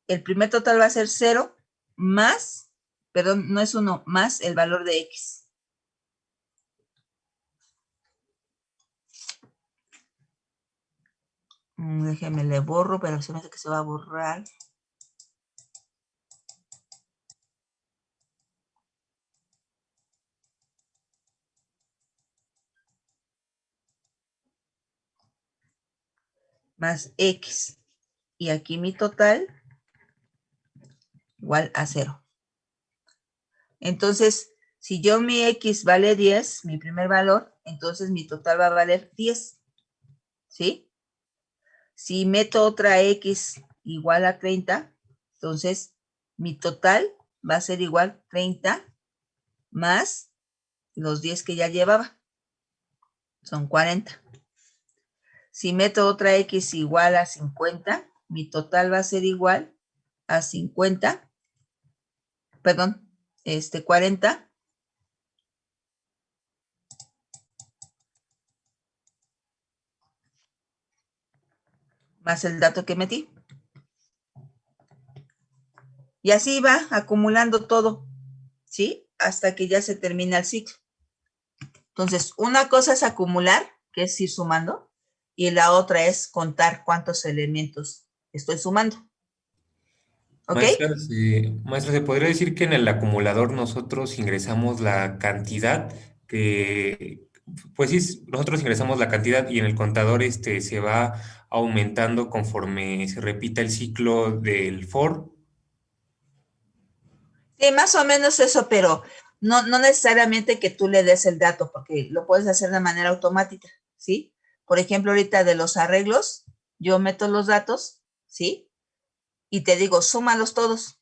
el primer total va a ser 0 más, perdón, no es 1, más el valor de X. Déjenme le borro, pero se me hace que se va a borrar. Más X. Y aquí mi total igual a 0. Entonces, si yo mi X vale 10, mi primer valor, entonces mi total va a valer 10. ¿Sí? Si meto otra X igual a 30, entonces mi total va a ser igual 30 más los 10 que ya llevaba. Son 40. Si meto otra X igual a 50, mi total va a ser igual a 50, perdón, 40 más el dato que metí. Y así va acumulando todo, ¿sí? Hasta que ya se termina el ciclo. Entonces, una cosa es acumular, que es ir sumando, y la otra es contar cuántos elementos estoy sumando. ¿Ok? Maestra, ¿se podría decir que en el acumulador nosotros ingresamos la cantidad que, pues sí, nosotros ingresamos la cantidad y en el contador se va aumentando conforme se repita el ciclo del for? Sí, más o menos eso, pero no necesariamente que tú le des el dato, porque lo puedes hacer de manera automática, ¿sí? Por ejemplo, ahorita de los arreglos, yo meto los datos, ¿sí? Y te digo, súmalos todos,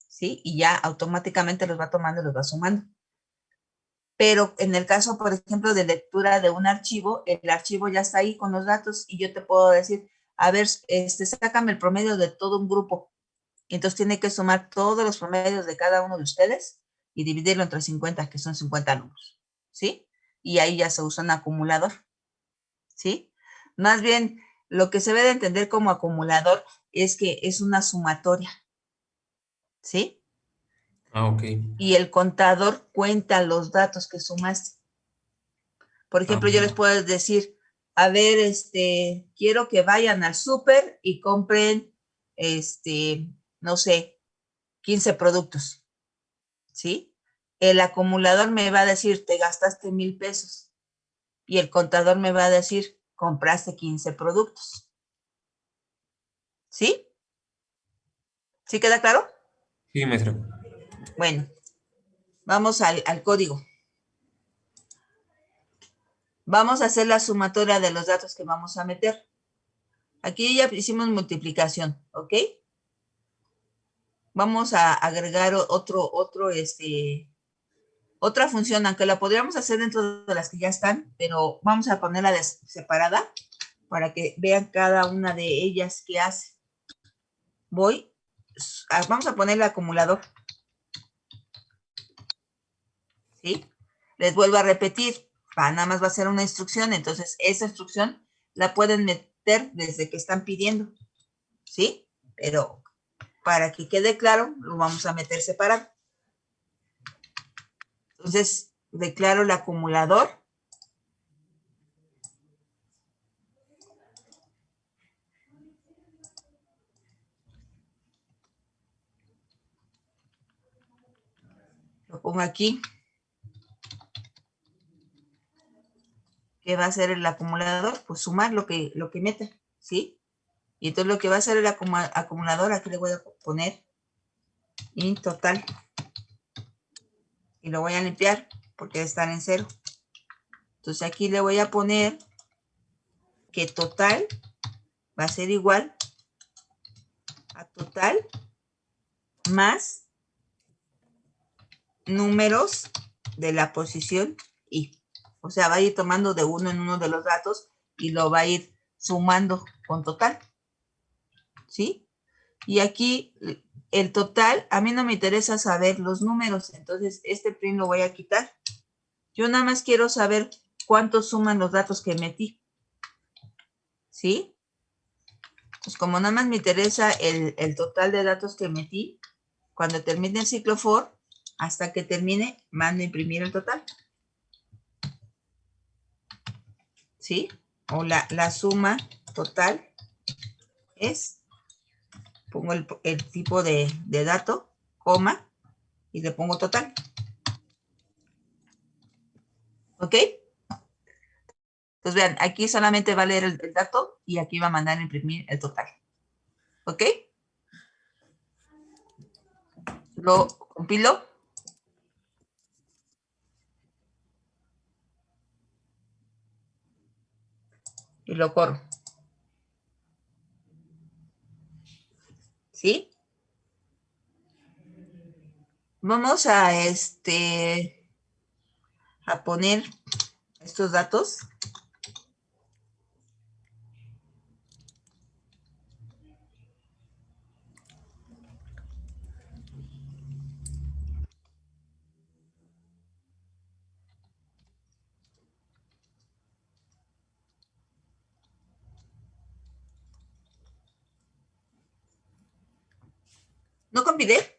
¿sí? Y ya automáticamente los va tomando y los va sumando. Pero en el caso, por ejemplo, de lectura de un archivo, el archivo ya está ahí con los datos y yo te puedo decir, a ver, sácame el promedio de todo un grupo. Y entonces tiene que sumar todos los promedios de cada uno de ustedes y dividirlo entre 50, que son 50 números, ¿sí? Y ahí ya se usa un acumulador, ¿sí? Más bien, lo que se debe de entender como acumulador es que es una sumatoria, ¿sí? Ah, ok. Y el contador cuenta los datos que sumaste. Por ejemplo, yo les puedo decir, a ver, quiero que vayan al súper y compren, no sé, 15 productos, ¿sí? El acumulador me va a decir, te gastaste 1,000 pesos. Y el contador me va a decir, compraste 15 productos. ¿Sí? ¿Sí queda claro? Sí, maestra. Bueno, vamos al código. Vamos a hacer la sumatoria de los datos que vamos a meter. Aquí ya hicimos multiplicación, ¿ok? vamos a agregar otra función, aunque la podríamos hacer dentro de las que ya están, pero vamos a ponerla separada para que vean cada una de ellas qué hace. Vamos a poner el acumulador. ¿Sí? Les vuelvo a repetir, nada más va a ser una instrucción, entonces esa instrucción la pueden meter desde que están pidiendo. ¿Sí? Pero para que quede claro, lo vamos a meter separado. Entonces, declaro el acumulador. Lo pongo aquí. ¿Qué va a hacer el acumulador? Pues sumar lo que meta, ¿sí? Y entonces lo que va a hacer el acumulador, aquí le voy a poner int total. Y lo voy a limpiar porque debe estar en 0. Entonces aquí le voy a poner que total va a ser igual a total más números de la posición i. O sea, va a ir tomando de uno en uno de los datos y lo va a ir sumando con total. ¿Sí? Y aquí el total, a mí no me interesa saber los números, entonces este print lo voy a quitar. Yo nada más quiero saber cuánto suman los datos que metí. ¿Sí? Pues como nada más me interesa el total de datos que metí, cuando termine el ciclo for, hasta que termine, mando a imprimir el total. ¿Sí? O la suma total es, pongo el tipo de dato, coma, y le pongo total. ¿Ok? Entonces vean, aquí solamente va a leer el dato y aquí va a mandar a imprimir el total. ¿Ok? Lo compilo. Y lo corro. ¿Sí? Vamos a poner estos datos. ¿No compilé?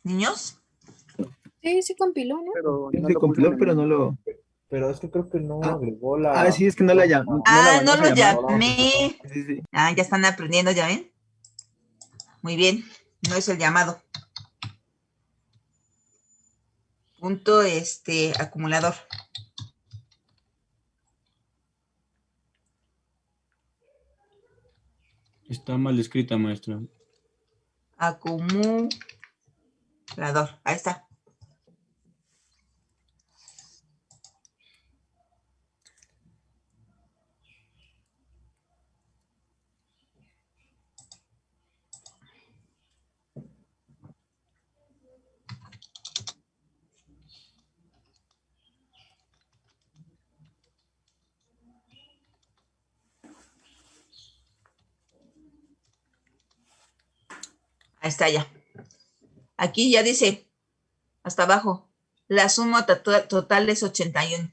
¿Niños? Sí, sí compiló, ¿no? Pero Sí no se lo compiló, puso. pero no lo... Pero es que creo que no Ah, agregó la. sí, es que no la llamó. No ¿Vamos a lo llamar? llamé. Sí, sí. Ya están aprendiendo, ¿ya ven? Muy bien. No es el llamado. Punto acumulador. Está mal escrita, maestra. Acumulador. Ahí está. Ahí está ya. Aquí ya dice, hasta abajo, la suma total es 81.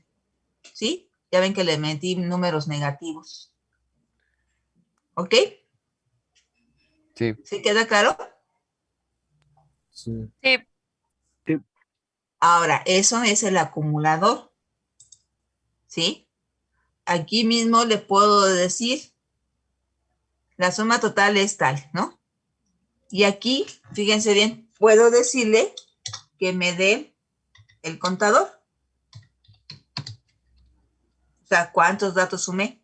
¿Sí? Ya ven que le metí números negativos. ¿Ok? Sí. ¿Sí queda claro? Sí. Sí. Ahora, eso es el acumulador. ¿Sí? Aquí mismo le puedo decir, la suma total es tal, ¿no? Y aquí, fíjense bien, puedo decirle que me dé el contador. O sea, ¿cuántos datos sumé?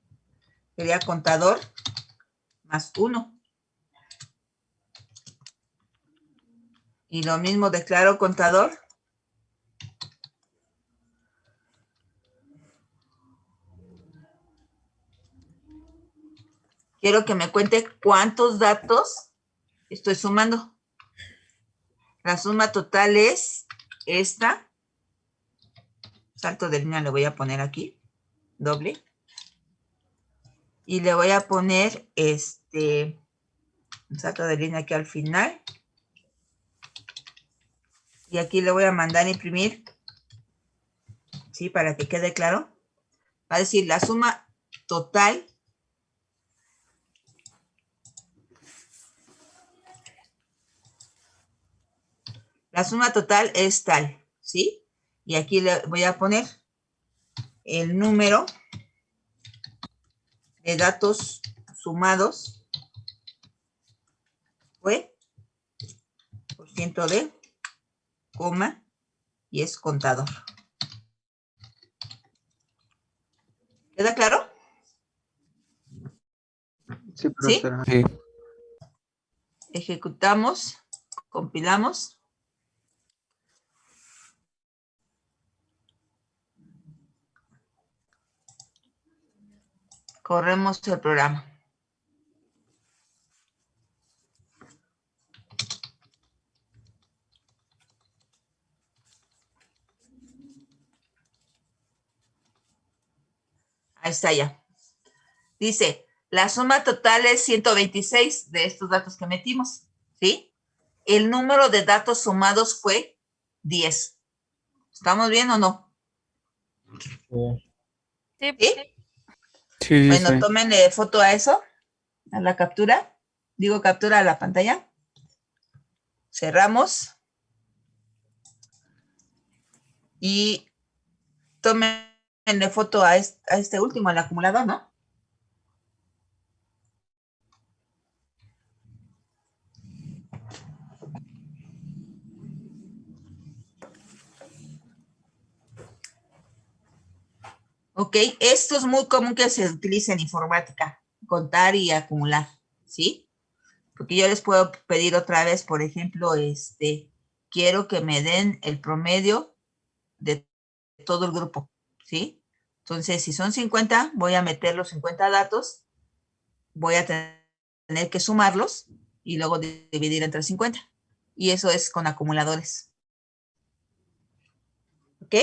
Sería contador más 1. Y lo mismo declaro contador. Quiero que me cuente cuántos datos Estoy sumando. La suma total es esta. Salto de línea le voy a poner aquí. Doble. Y le voy a poner un salto de línea aquí al final. Y aquí le voy a mandar a imprimir. ¿Sí? Para que quede claro. Va a decir la suma total. La suma total es tal, ¿sí? Y aquí le voy a poner el número de datos sumados fue por ciento de, coma, y es contador. ¿Queda claro? Sí, profesora. Sí. Ejecutamos, compilamos. Corremos el programa. Ahí está ya. Dice, la suma total es 126 de estos datos que metimos, ¿sí? El número de datos sumados fue 10. ¿Estamos bien o no? Sí. ¿Sí? Sí, Bueno, sí. tómenle foto a eso, a la captura. Digo, captura a la pantalla. Cerramos. Y tómenle foto a este último, al acumulador, ¿no? Ok, esto es muy común que se utilice en informática, contar y acumular, ¿sí? Porque yo les puedo pedir otra vez, por ejemplo, quiero que me den el promedio de todo el grupo, ¿sí? Entonces, si son 50, voy a meter los 50 datos, voy a tener que sumarlos y luego dividir entre 50. Y eso es con acumuladores. ¿Ok?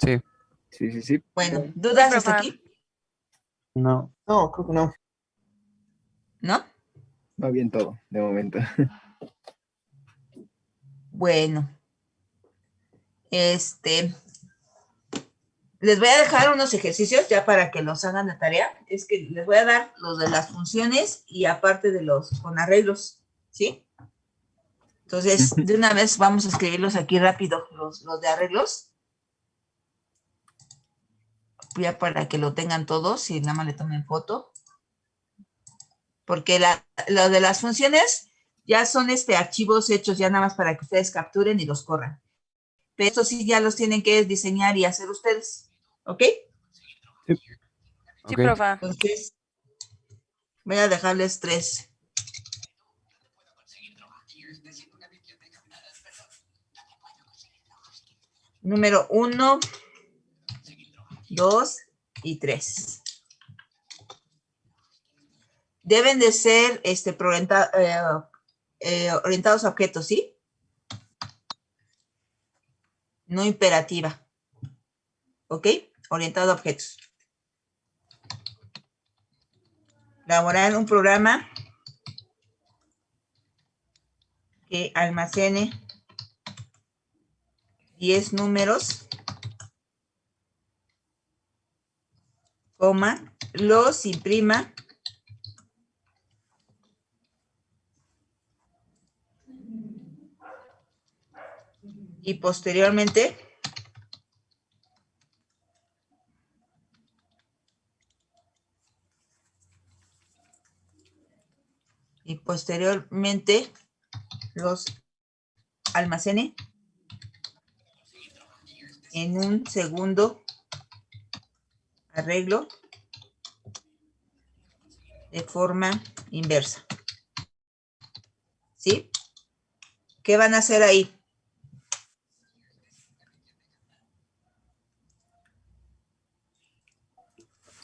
Sí. Sí, sí, sí. Bueno, ¿dudas hasta aquí? No. No, creo que no. ¿No? Va bien todo, de momento. Bueno. Les voy a dejar unos ejercicios ya para que los hagan de tarea. Es que les voy a dar los de las funciones y aparte de los con arreglos, ¿sí? Entonces, de una vez vamos a escribirlos aquí rápido, los de arreglos. Ya para que lo tengan todos y nada más le tomen foto. Porque lo de las funciones ya son archivos hechos ya nada más para que ustedes capturen y los corran. Pero estos sí ya los tienen que diseñar y hacer ustedes. ¿Ok? Sí. Sí, profa. Entonces, voy a dejarles 3. Número 1, 2 y 3. Deben de ser orientados a objetos, ¿sí? No imperativa. ¿Ok? Orientado a objetos. Elaborar un programa que almacene 10 números, coma, los imprima y posteriormente los almacene en un segundo arreglo de forma inversa. ¿Sí? ¿Qué van a hacer ahí?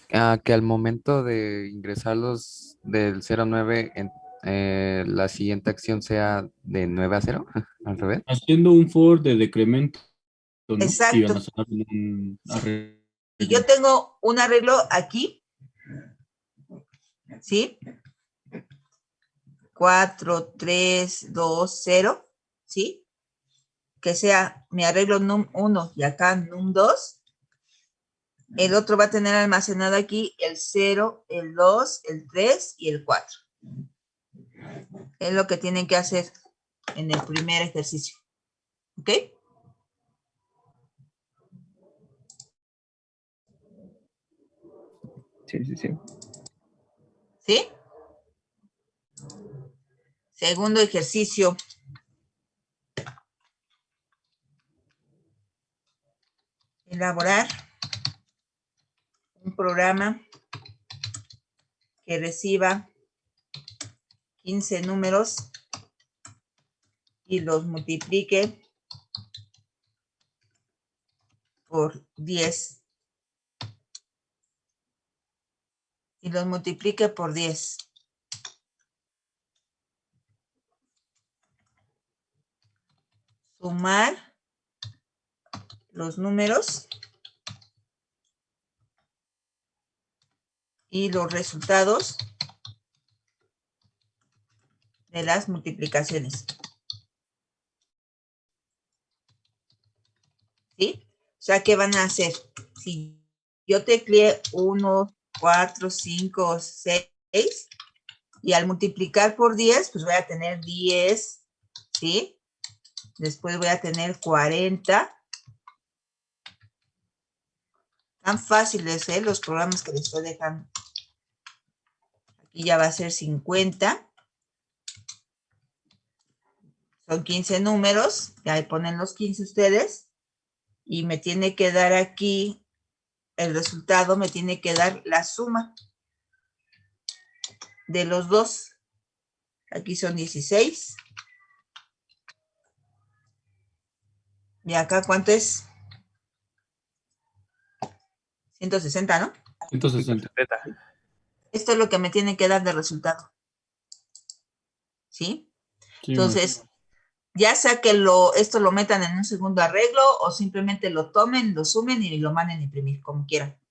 Que al momento de ingresarlos del 0 a 9, la siguiente acción sea de 9 a 0, al revés. Haciendo un for de decremento, ¿no? Y Exacto. almacenar en un arreglo. Y yo tengo un arreglo aquí, ¿sí? 4, 3, 2, 0, ¿sí? Que sea mi arreglo num 1 y acá num 2. El otro va a tener almacenado aquí el 0, el 2, el 3 y el 4. Es lo que tienen que hacer en el primer ejercicio. ¿Ok? Sí, sí, sí. ¿Sí? Segundo ejercicio. Elaborar un programa que reciba 15 números y los multiplique por 10. Y los multiplique por 10. Sumar los números y los resultados de las multiplicaciones. ¿Sí? O sea, ¿qué van a hacer? Si yo tecleé 1, 4, 5, 6, y al multiplicar por 10, pues voy a tener 10, ¿sí? Después voy a tener 40. Tan fáciles, ¿eh? Los programas que les estoy dejando. Aquí ya va a ser 50. Son 15 números. Ya ponen los 15 ustedes. Y me tiene que dar aquí el resultado, me tiene que dar la suma de los dos. Aquí son 16. Y acá, ¿cuánto es? 160, ¿no? 160. Esto es lo que me tiene que dar de resultado. ¿Sí? Sí, Entonces, ya sea que esto lo metan en un segundo arreglo o simplemente lo tomen, lo sumen y lo manden a imprimir, como quieran.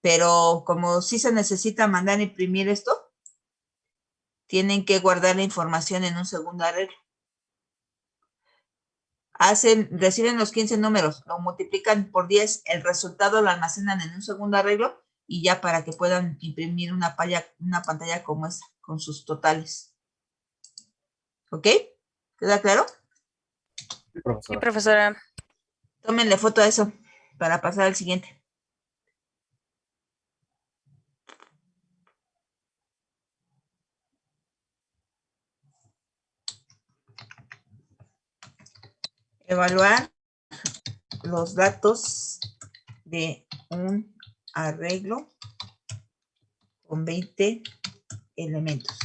Pero como sí se necesita mandar a imprimir esto, tienen que guardar la información en un segundo arreglo. Reciben los 15 números, lo multiplican por 10, el resultado lo almacenan en un segundo arreglo y ya para que puedan imprimir una pantalla como esta, con sus totales. ¿Ok? ¿Queda claro? Sí, profesora. Tómenle foto a eso para pasar al siguiente. Evaluar los datos de un arreglo con 20 elementos.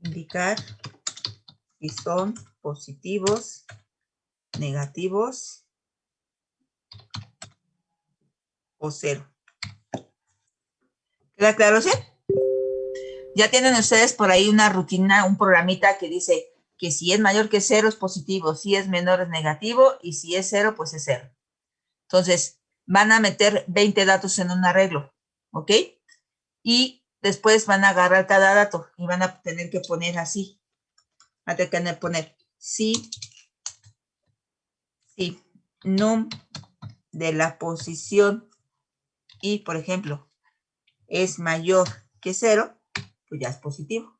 Indicar si son positivos, negativos o cero. ¿Queda claro, sí? Ya tienen ustedes por ahí una rutina, un programita que dice que si es mayor que 0 es positivo, si es menor es negativo y si es 0 pues es 0. Entonces van a meter 20 datos en un arreglo, ¿ok? Y después van a agarrar cada dato y van a tener que poner así. Van a tener que poner si num de la posición y, por ejemplo, es mayor que 0, pues ya es positivo.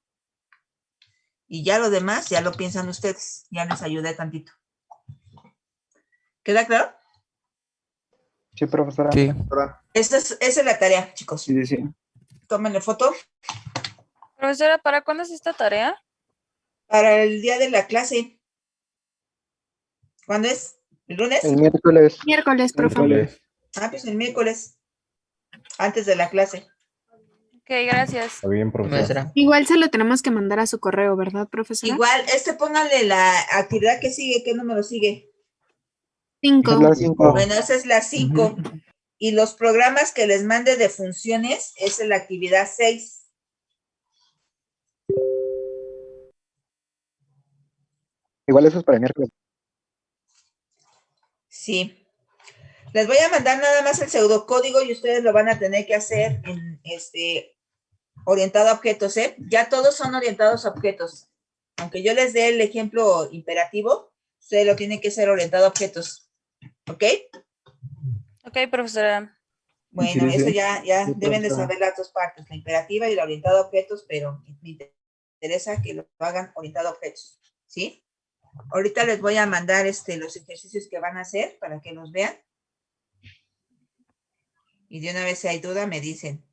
Y ya lo demás, ya lo piensan ustedes. Ya les ayudé tantito. ¿Queda claro? Sí, profesora. Sí. Esa es la tarea, chicos. Sí, sí, sí. Tómenle foto. Profesora, ¿para cuándo es esta tarea? Para el día de la clase. ¿Cuándo es? ¿El lunes? El miércoles. Miércoles, profe. Ah, pues el miércoles. Antes de la clase. Ok, gracias. Está bien, profesora. Igual se lo tenemos que mandar a su correo, ¿verdad, profesora? Igual, pónganle la actividad que sigue. ¿Qué número sigue? 5. Es la 5. Bueno, esa es la 5. Y los programas que les mande de funciones es la actividad 6. Igual eso es para el miércoles. Sí. Les voy a mandar nada más el pseudocódigo y ustedes lo van a tener que hacer en orientado a objetos, ¿eh? Ya todos son orientados a objetos. Aunque yo les dé el ejemplo imperativo, ustedes lo tienen que hacer orientado a objetos. ¿Ok? Ok, profesora. Bueno, Sí, sí, eso sí. ya Sí, deben de profesora. saber las dos partes, la imperativa y la orientada a objetos, pero me interesa que lo hagan orientado a objetos, ¿sí? Ahorita les voy a mandar los ejercicios que van a hacer para que los vean. Y de una vez si hay duda me dicen.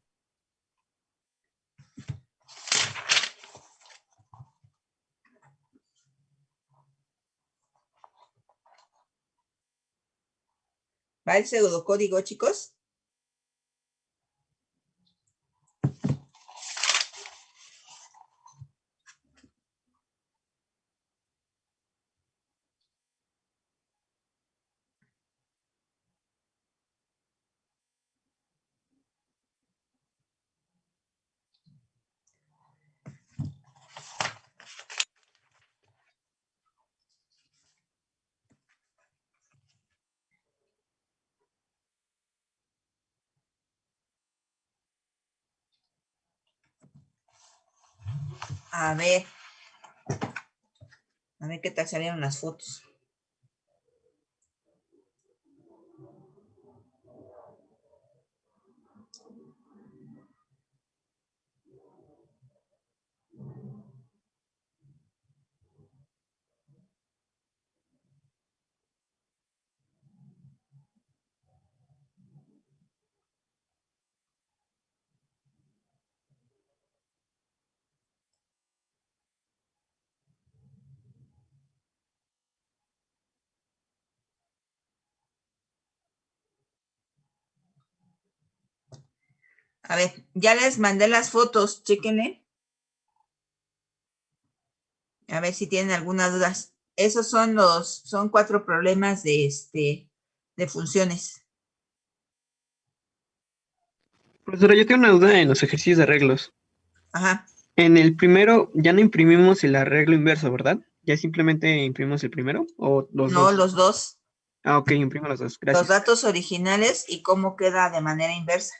¿Va el pseudocódigo, chicos? A ver qué tal salieron las fotos. A ver, ya les mandé las fotos, chéquenle. A ver si tienen alguna duda. Esos son 4 problemas de funciones. Profesora, yo tengo una duda en los ejercicios de arreglos. Ajá. En el primero ya no imprimimos el arreglo inverso, ¿verdad? ¿Ya simplemente imprimimos el primero o los No, dos? los dos. Ah, ok, imprimo los dos. Los Gracias. datos originales y cómo queda de manera inversa.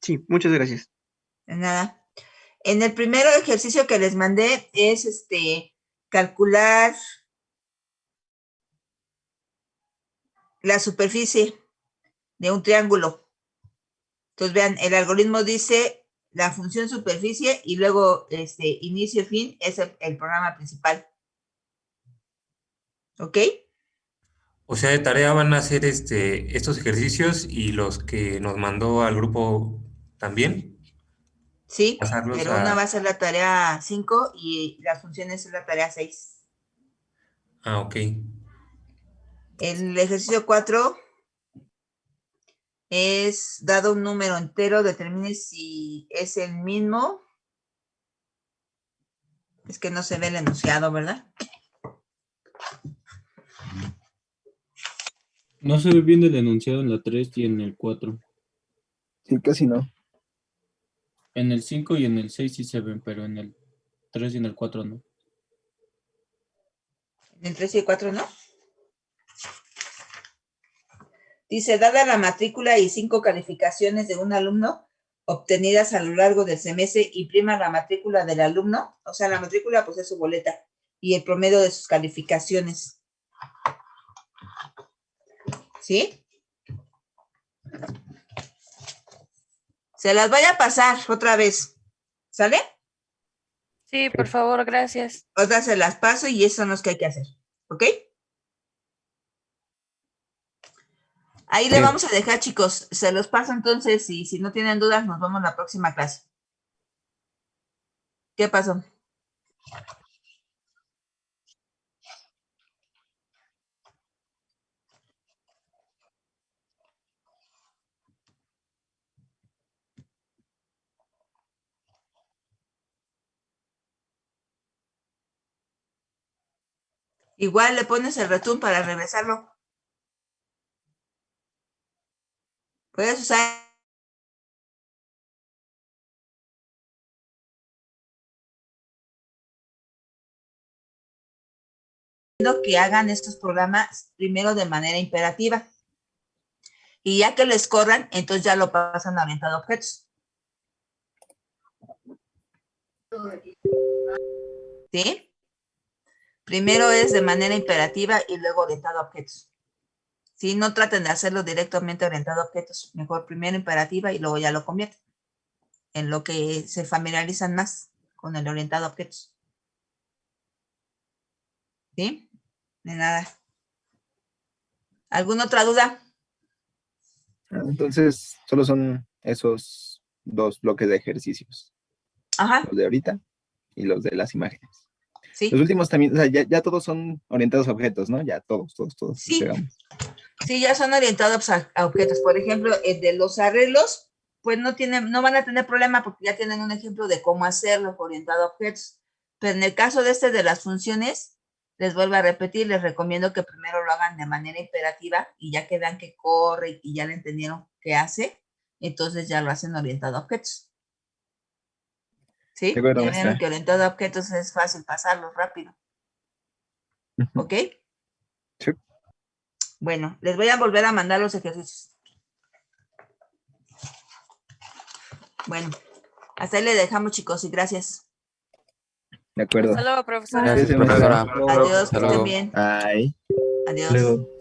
Sí, muchas gracias. De nada. En el primer ejercicio que les mandé es calcular la superficie de un triángulo. Entonces, vean, el algoritmo dice la función superficie y luego inicio y fin es el programa principal. ¿Ok? O sea, de tarea van a hacer estos ejercicios y los que nos mandó al grupo también, Sí, pasarlos pero una va a... a ser la tarea 5 y las funciones es la tarea 6. Ah, ok. El ejercicio 4 es, dado un número entero, determine si es el mismo. Es que no se ve el enunciado, ¿verdad? No se ve bien el enunciado en la 3 y en el 4. Sí, casi no. En el 5 y en el 6 sí se ven, pero en el 3 y en el 4 no. En el 3 y el 4, ¿no? Dice, dada la matrícula y 5 calificaciones de un alumno obtenidas a lo largo del semestre, imprima la matrícula del alumno. O sea, la matrícula pues es su boleta y el promedio de sus calificaciones. ¿Sí? Se las voy a pasar otra vez. ¿Sale? Sí, por favor, gracias. Otras se las paso y esos son los que hay que hacer. ¿Ok? Ahí le vamos a dejar, chicos. Se los paso entonces y si no tienen dudas, nos vemos la próxima clase. ¿Qué pasó? Igual le pones el return para regresarlo. Puedes usar que hagan estos programas primero de manera imperativa. Y ya que les corran, entonces ya lo pasan a orientado a objetos. ¿Sí? Primero es de manera imperativa y luego orientado a objetos. ¿Sí? No traten de hacerlo directamente orientado a objetos. Mejor primero imperativa y luego ya lo convierten. En lo que se familiarizan más con el orientado a objetos. ¿Sí? De nada. ¿Alguna otra duda? Entonces, solo son esos dos bloques de ejercicios. Ajá. Los de ahorita y los de las imágenes. Sí. Los últimos también, o sea, ya todos son orientados a objetos, ¿no? Ya todos. Sí. Digamos. Sí, ya son orientados a objetos. Por ejemplo, el de los arreglos, pues no van a tener problema porque ya tienen un ejemplo de cómo hacerlo orientado a objetos. Pero en el caso de de las funciones, les vuelvo a repetir, les recomiendo que primero lo hagan de manera imperativa y ya que vean que corre y ya le entendieron qué hace, entonces ya lo hacen orientado a objetos. ¿Sí? De acuerdo, Ya maestra. vieron que orientado a objetos es fácil pasarlo rápido. ¿Ok? Sí. Bueno, les voy a volver a mandar los ejercicios. Bueno, hasta ahí le dejamos, chicos, y gracias. De acuerdo. Hasta luego, profesora. Gracias, Gracias, maestra. profesora. Adiós, Hasta que estén luego. bien. Bye. Adiós. Luego.